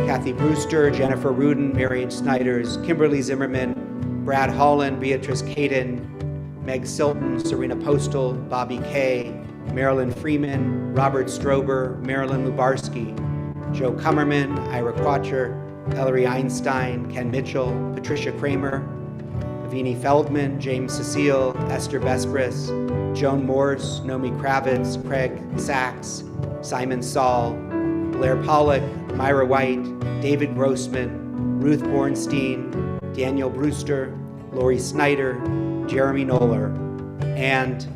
Kathy Brewster, Jennifer Rudin, Marion Snyders, Kimberly Zimmerman, Brad Holland, Beatrice Caden, Meg Silton, Serena Postal, Bobby Kay, Marilyn Freeman, Robert Strober, Marilyn Lubarsky, Joe Kummerman, Ira Quatcher, Ellery Einstein, Ken Mitchell, Patricia Kramer, Avini Feldman, James Cecile, Esther Vespris, Joan Morse, Nomi Kravitz, Craig Sachs, Simon Saul, Blair Pollock, Myra White, David Grossman, Ruth Bornstein, Daniel Brewster, Lori Snyder, Jeremy Knoller, and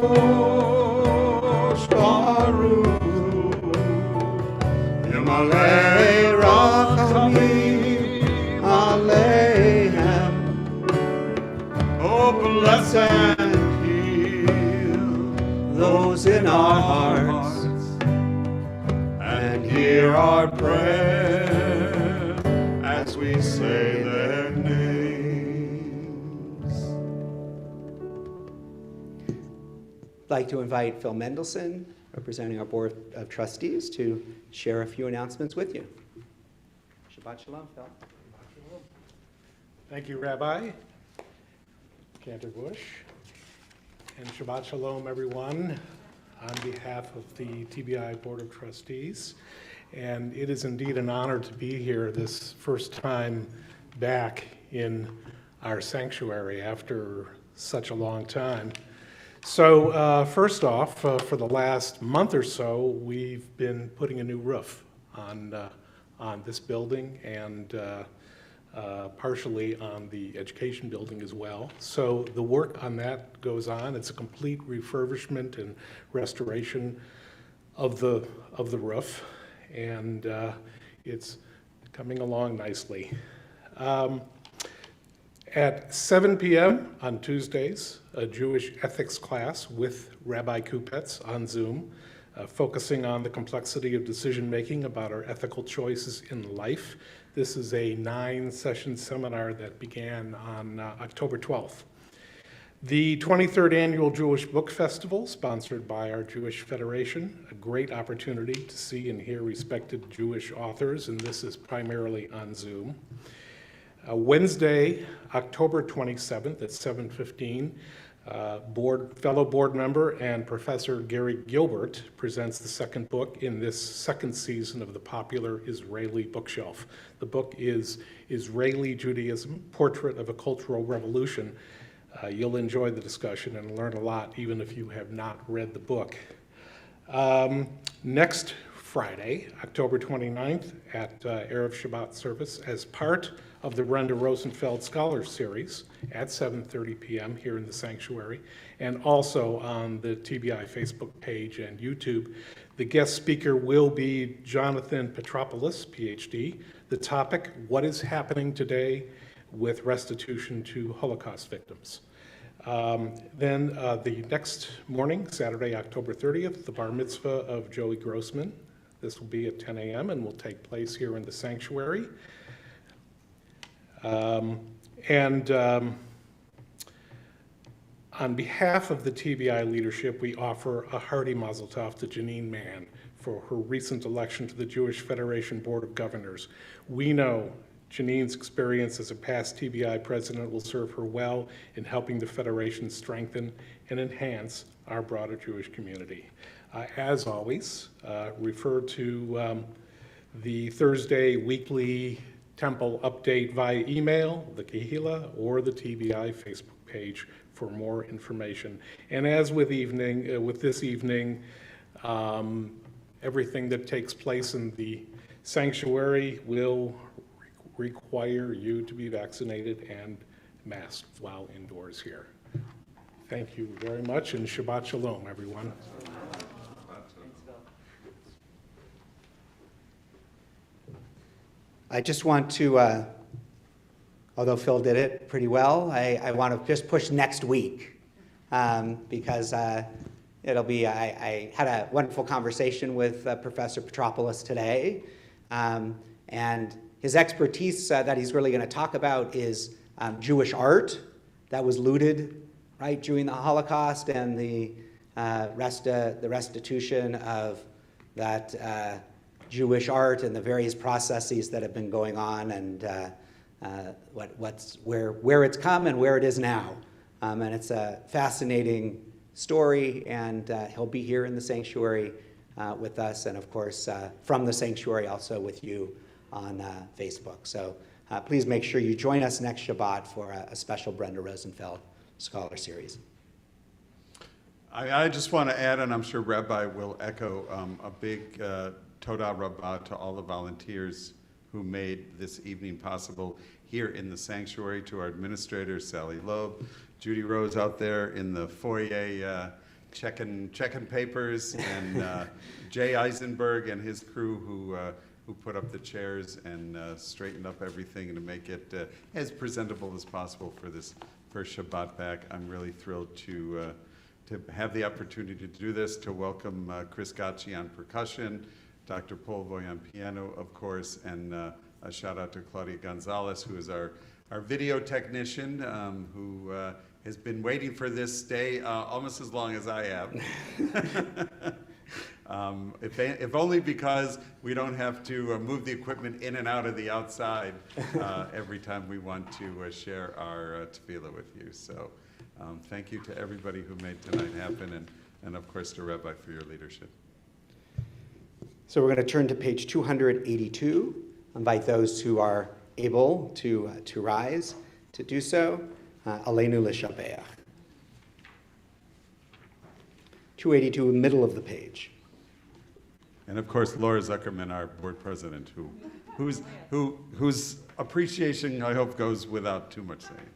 Kadosh Baruch Hu, Yimalei Rachamim Aleihem. Oh, bless and heal those in our hearts, and hear our prayer as we say their names. I'd like to invite Phil Mendelson, representing our Board of Trustees, to share a few announcements with you. Shabbat Shalom, Phil. Thank you, Rabbi Cantor Bush. And Shabbat Shalom, everyone, on behalf of the TBI Board of Trustees. And it is indeed an honor to be here this first time back in our sanctuary after such a long time. So first off, for the last month or so, we've been putting a new roof on this building and partially on the education building as well. So the work on that goes on. It's a complete refurbishment and restoration of the roof, and it's coming along nicely. At 7 p.m. on Tuesdays, a Jewish ethics class with Rabbi Kupetz on Zoom, focusing on the complexity of decision-making about our ethical choices in life. This is a 9-session seminar that began on October 12th. The 23rd Annual Jewish Book Festival, sponsored by our Jewish Federation, a great opportunity to see and hear respected Jewish authors, and this is primarily on Zoom. Wednesday, October 27th at 7:15, fellow board member and Professor Gary Gilbert presents the second book in this second season of the popular Israeli bookshelf. The book is Israeli Judaism, Portrait of a Cultural Revolution, You'll enjoy the discussion and learn a lot, even if you have not read the book. Next Friday, October 29th, at Erev Shabbat service, as part of the Brenda Rosenfeld Scholar Series at 7:30 p.m. here in the sanctuary, and also on the TBI Facebook page and YouTube. The guest speaker will be Jonathan Petropoulos, PhD. The topic, what is happening today with restitution to Holocaust victims. Then the next morning, Saturday, October 30th, the bar mitzvah of Joey Grossman. This will be at 10 a.m. and will take place here in the sanctuary. On behalf of the TBI leadership, we offer a hearty mazel tov to Janine Mann for her recent election to the Jewish Federation Board of Governors. We know Janine's experience as a past TBI president will serve her well in helping the Federation strengthen and enhance our broader Jewish community. As always, refer to the Thursday weekly Temple update via email, the Kehillah, or the TBI Facebook page for more information. And as with this evening, everything that takes place in the sanctuary will require you to be vaccinated and masked while indoors here. Thank you very much, and Shabbat Shalom, everyone. I just want to, although Phil did it pretty well, I want to just push next week because it'll be, I had a wonderful conversation with Professor Petropoulos today, and his expertise that he's really going to talk about is Jewish art that was looted, right, during the Holocaust, and the restitution of that Jewish art and the various processes that have been going on, and where it's come and where it is now. And it's a fascinating story, and he'll be here in the sanctuary with us, and of course from the sanctuary also with you on Facebook. So please make sure you join us next Shabbat for a special Brenda Rosenfeld Scholar Series. I just want to add, and I'm sure Rabbi will echo, a big Todah Rabbah to all the volunteers who made this evening possible here in the sanctuary, to our administrators, Sally Loeb, Judy Rose out there in the foyer checking papers, and Jay Eisenberg and his crew who put up the chairs and straightened up everything to make it as presentable as possible for this first Shabbat back. I'm really thrilled to have the opportunity to do this, to welcome Chris Gacci on percussion, Dr. Polvoy on piano, of course, and a shout out to Claudia Gonzalez, who is our video technician, who has been waiting for this day almost as long as I have. If only because we don't have to move the equipment in and out of the outside every time we want to share our tefillah with you. So thank you to everybody who made tonight happen, and of course to Rabbi for your leadership. So we're going to turn to page 282. Invite those who are able to rise to do so. Aleinu l'shabeach. 282, middle of the page. And of course, Laura Zuckerman, our board president, whose appreciation I hope goes without too much saying.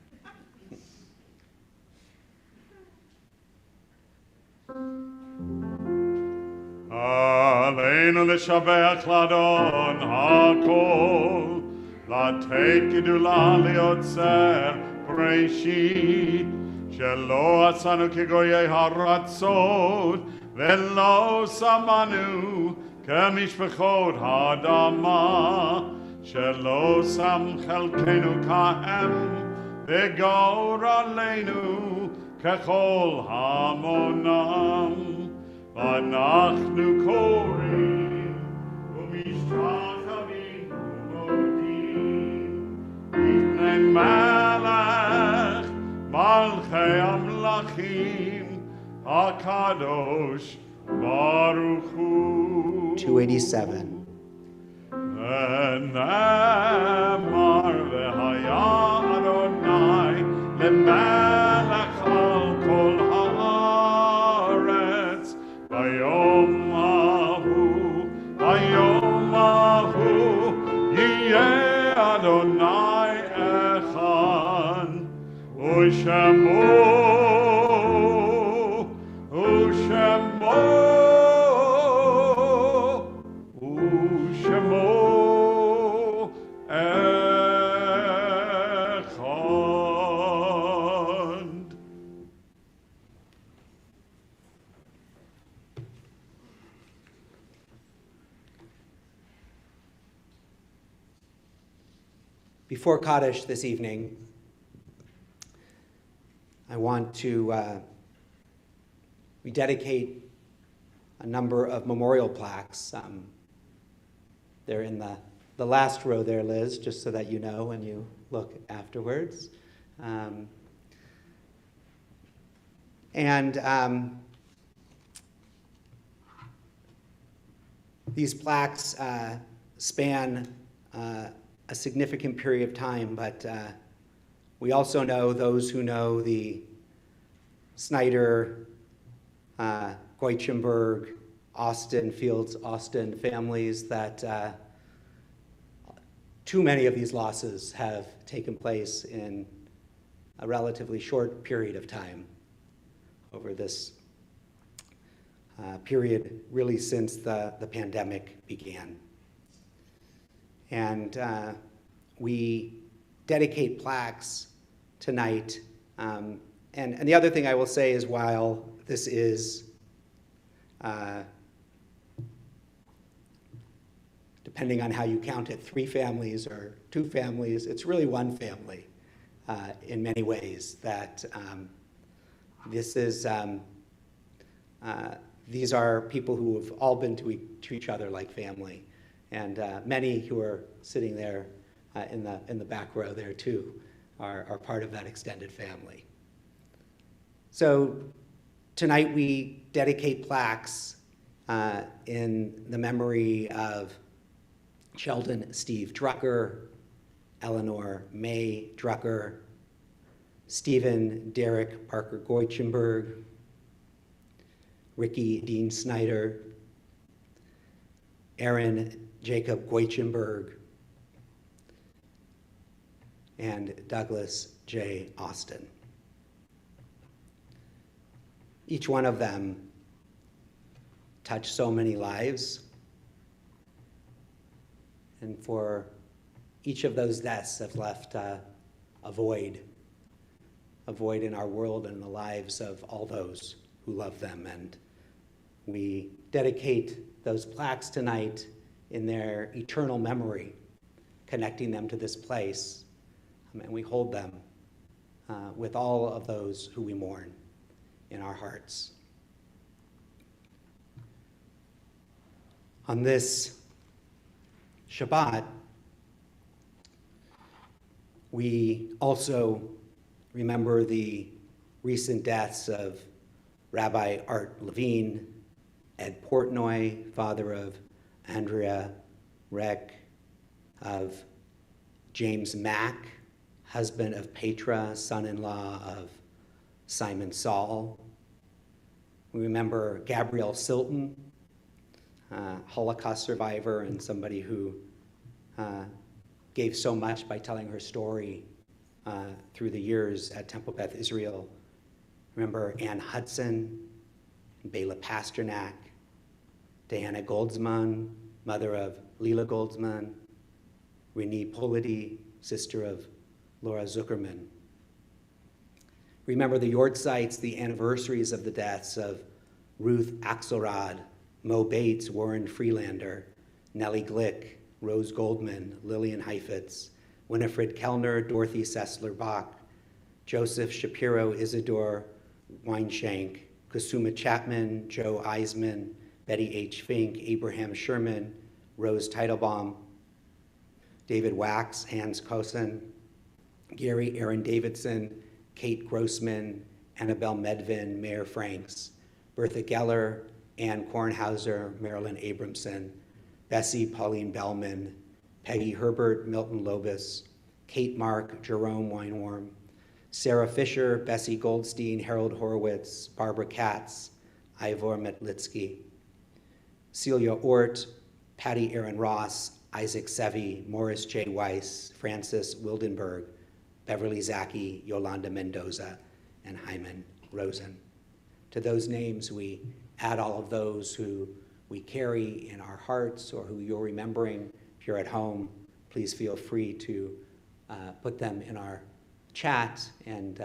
Aleinu l'shabeach l'Adon hakol, לתת גדולה ליוצר בראשית, שלא עשינו כגויי הרצון, ולא שמנו כמשפחות האדמה, שלא שם חלקנו כהם, וגורלנו ככל המונם. ואנחנו קוראים ומשתחווים ומודים בפני מלך מלכי המלכים הקדוש ברוך הוא. 287. ונאמר והיה אדוני למלך Echad. Before Kaddish this evening, I want to rededicate a number of memorial plaques. They're in the last row there, Liz, just so that you know when you look afterwards. These plaques span a significant period of time, but we also know, those who know the Snyder, Goichenberg, Austin, Fields, Austin families, that too many of these losses have taken place in a relatively short period of time over this period, really since the pandemic began. And we dedicate plaques tonight. And the other thing I will say is, while this is, depending on how you count it, 3 families or 2 families, it's really one family in many ways. That this is, these are people who have all been to each other like family. And many who are sitting there in the back row there too are part of that extended family. So tonight we dedicate plaques in the memory of Sheldon Steve Drucker, Eleanor May Drucker, Stephen Derek Parker Goichenberg, Ricky Dean Snyder, Aaron Jacob Goichenberg, and Douglas J. Austin. Each one of them touched so many lives, and for each of those deaths have left a void in our world and in the lives of all those who love them. And we dedicate those plaques tonight in their eternal memory, connecting them to this place, and we hold them with all of those who we mourn in our hearts. On this Shabbat, we also remember the recent deaths of Rabbi Art Levine, Ed Portnoy, father of Andrea Reck, of James Mack, husband of Petra, son-in-law of Simon Saul. We remember Gabrielle Silton, Holocaust survivor and somebody who gave so much by telling her story through the years at Temple Beth Israel. Remember Ann Hudson, Bela Pasternak, Diana Goldsman, mother of Lila Goldsman, Renee Polity, sister of Laura Zuckerman. Remember the Yortzites, the anniversaries of the deaths of Ruth Axelrod, Mo Bates, Warren Freelander, Nellie Glick, Rose Goldman, Lillian Heifetz, Winifred Kellner, Dorothy Sessler-Bach, Joseph Shapiro, Isidore Weinshank, Kusuma Chapman, Joe Eisman, Betty H. Fink, Abraham Sherman, Rose Teitelbaum, David Wax, Hans Kosen, Gary Aaron Davidson, Kate Grossman, Annabelle Medvin, Mayor Franks, Bertha Geller, Ann Kornhauser, Marilyn Abramson, Bessie Pauline Bellman, Peggy Herbert, Milton Lobus, Kate Mark, Jerome Weinworm, Sarah Fisher, Bessie Goldstein, Harold Horowitz, Barbara Katz, Ivor Metlitsky, Celia Ort, Patty Aaron Ross, Isaac Sevi, Morris J. Weiss, Francis Wildenberg, Beverly Zaki, Yolanda Mendoza, and Hyman Rosen. To those names, we add all of those who we carry in our hearts or who you're remembering. If you're at home, please feel free to put them in our chat, and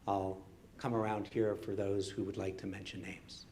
I'll come around here for those who would like to mention names.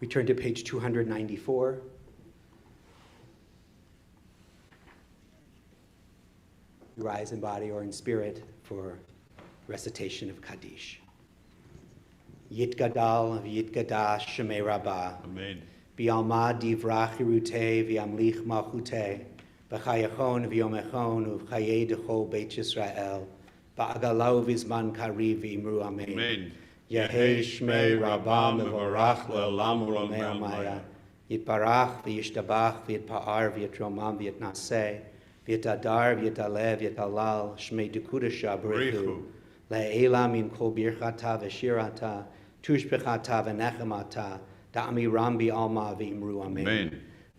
We turn to page 294. You rise in body or in spirit for recitation of Kaddish. Yitgadal v'yitgadash shemei rabbah. Amen. Bi'alma divrach hirutei v'yamlich malchutei. V'chayachon v'yomechon uv'chayei dechol Beit Yisrael. V'agalau v'zman kariv v'imru amen. Amen. Yehei shmei rabbah mevorach le'olam u'lamei amaya. Yitbarach v'yishtabach v'yitpa'ar v'yitromam v'yitnaseh. V'yitadar v'yitaleh v'yitalal shmei dekudasha b'richu. Le'ela min kol birchata v'shirata. Tushbechata v'nechemata. Da'ami rambi alma v'imru amen. Amen.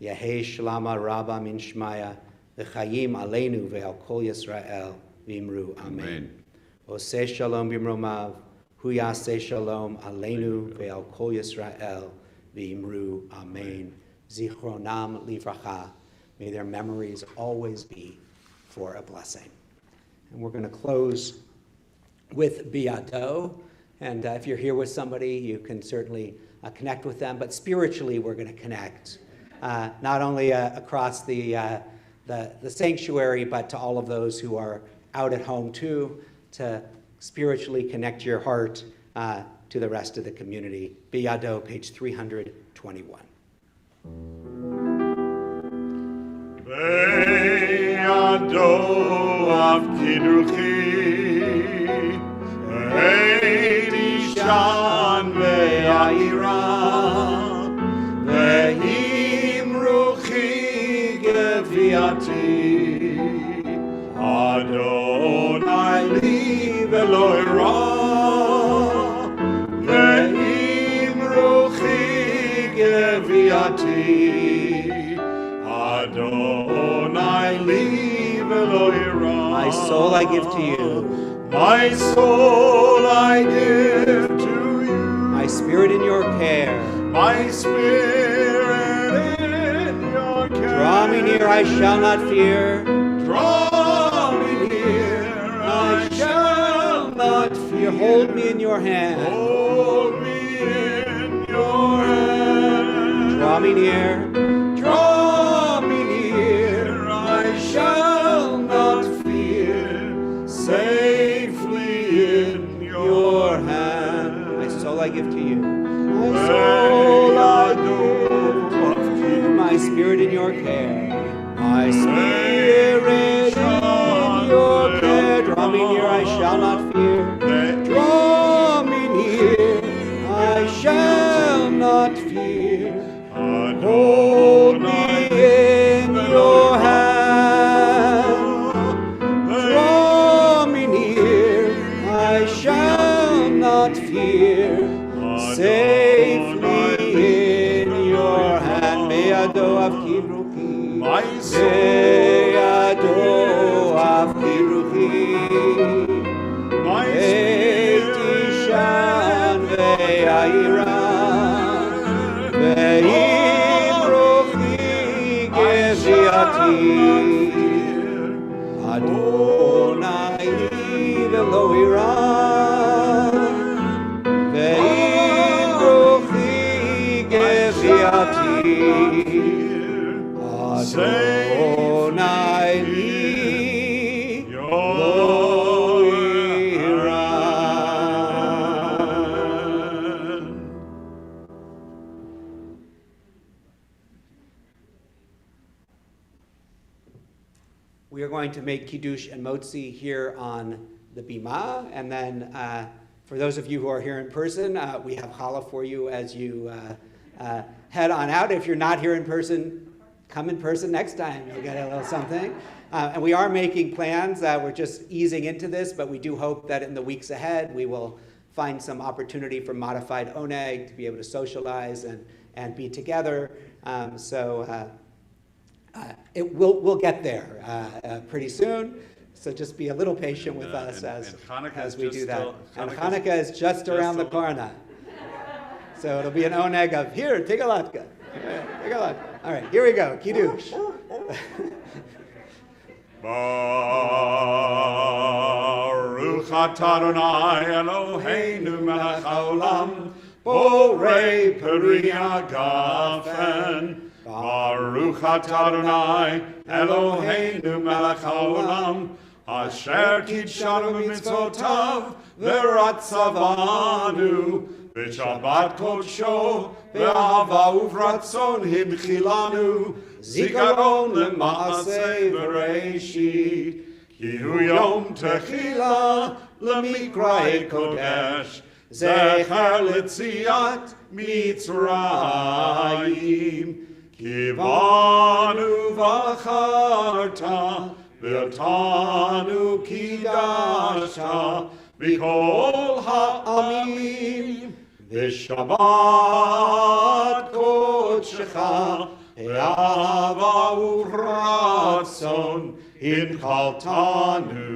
Yehei shlama rabba min shmaya. V'chayim aleinu ve'al kol Yisrael v'imru amen. Amen. Oseh shalom b'imromav. Hu yaseh shalom aleinu ve'al kol Yisrael v'imru amen. Zichronam livracha. May their memories always be for a blessing. And we're going to close with Biado. And if you're here with somebody, you can certainly connect with them. But spiritually, we're going to connect, not only across the sanctuary, but to all of those who are out at home too, to spiritually connect your heart to the rest of the community. Biado, page 321. Be'ado av kidruchi, be'ishan ve'ayira, ve'imruchi geviati, Adonai li ve'lo ira, ve'imruchi geviati, Adonai li ve'lo ira. My soul I give to you, My soul I give to you, my spirit in your care. my spirit in your care. Draw me near, I shall not fear. Draw me near, I shall not fear. Hold me in your hand. Hold me in your hand. Draw me near. Draw me near, I shall not fear. Safely in your hand. My soul I give to you. My My soul I give do to you. My spirit in your care. My spirit in your care. Draw me near, I shall not fear. Draw me near, I shall not fear. Hold me in your hand. Draw me near, I shall not fear. Safely in your hand. Be'ado av kibruchi. My Be'ado av kibruchi. My Be'tishan ve'ayira. Ve'imruchi geviati. Adonai li ve'lo ira. Ve'imruchi geviati. Adonai li ve'lo ira. going to make Kiddush and Motzi here on the Bima. And then for those of you who are here in person, we have challah for you as you head on out. If you're not here in person, come in person next time. You'll get a little something. And we are making plans. We're just easing into this, but we do hope that in the weeks ahead, we will find some opportunity for modified oneg to be able to socialize and be together. We'll get there pretty soon. So just be a little patient with us as we do that. And Hanukkah is just around the corner. So it'll be an oneg of, here, take a latka. Take a latka. All right, here we go, Kiddush. Baruch atah Adonai Eloheinu melech haolam, borei peri hagafen. Baruch atah Adonai Eloheinu melech haolam, asher kidshanu b'mitzvotav v'ratzavanu b'shabbat kodsho v'ahava uvratzon himchilanu zikaron lema'aseh v'reishit ki hu yom techila lemikra'e kodesh zecher letziat mitzrayim kivanu v'acharta v'otanu kidashta v'kol ha'amim v'shabbat kodshecha v'ahava uvratzon hinchaltanu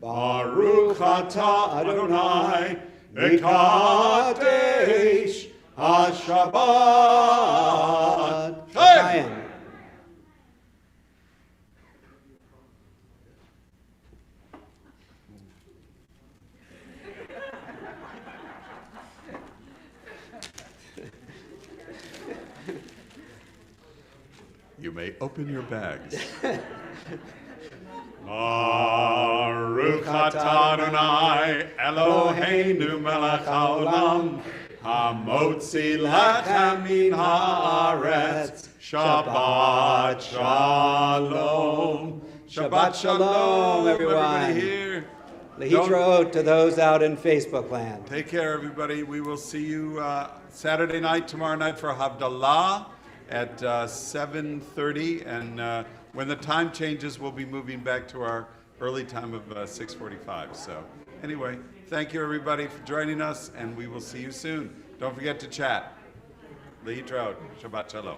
Baruch atah Adonai mekadesh HaShabbat. Zion. You may open your bags. Baruch atah Adonai Eloheinu melech haolam, hamotzi lechem min haaretz. Shabbat shalom. Shabbat shalom, everyone. Everybody here. Lehitraot to those out in Facebook land. Take care, everybody. We will see you Saturday night, tomorrow night for Havdalah at 7:30, and when the time changes, we'll be moving back to our early time of 6:45. So anyway, thank you, everybody, for joining us, and we will see you soon. Don't forget to chat. Lehitraot. Shabbat shalom.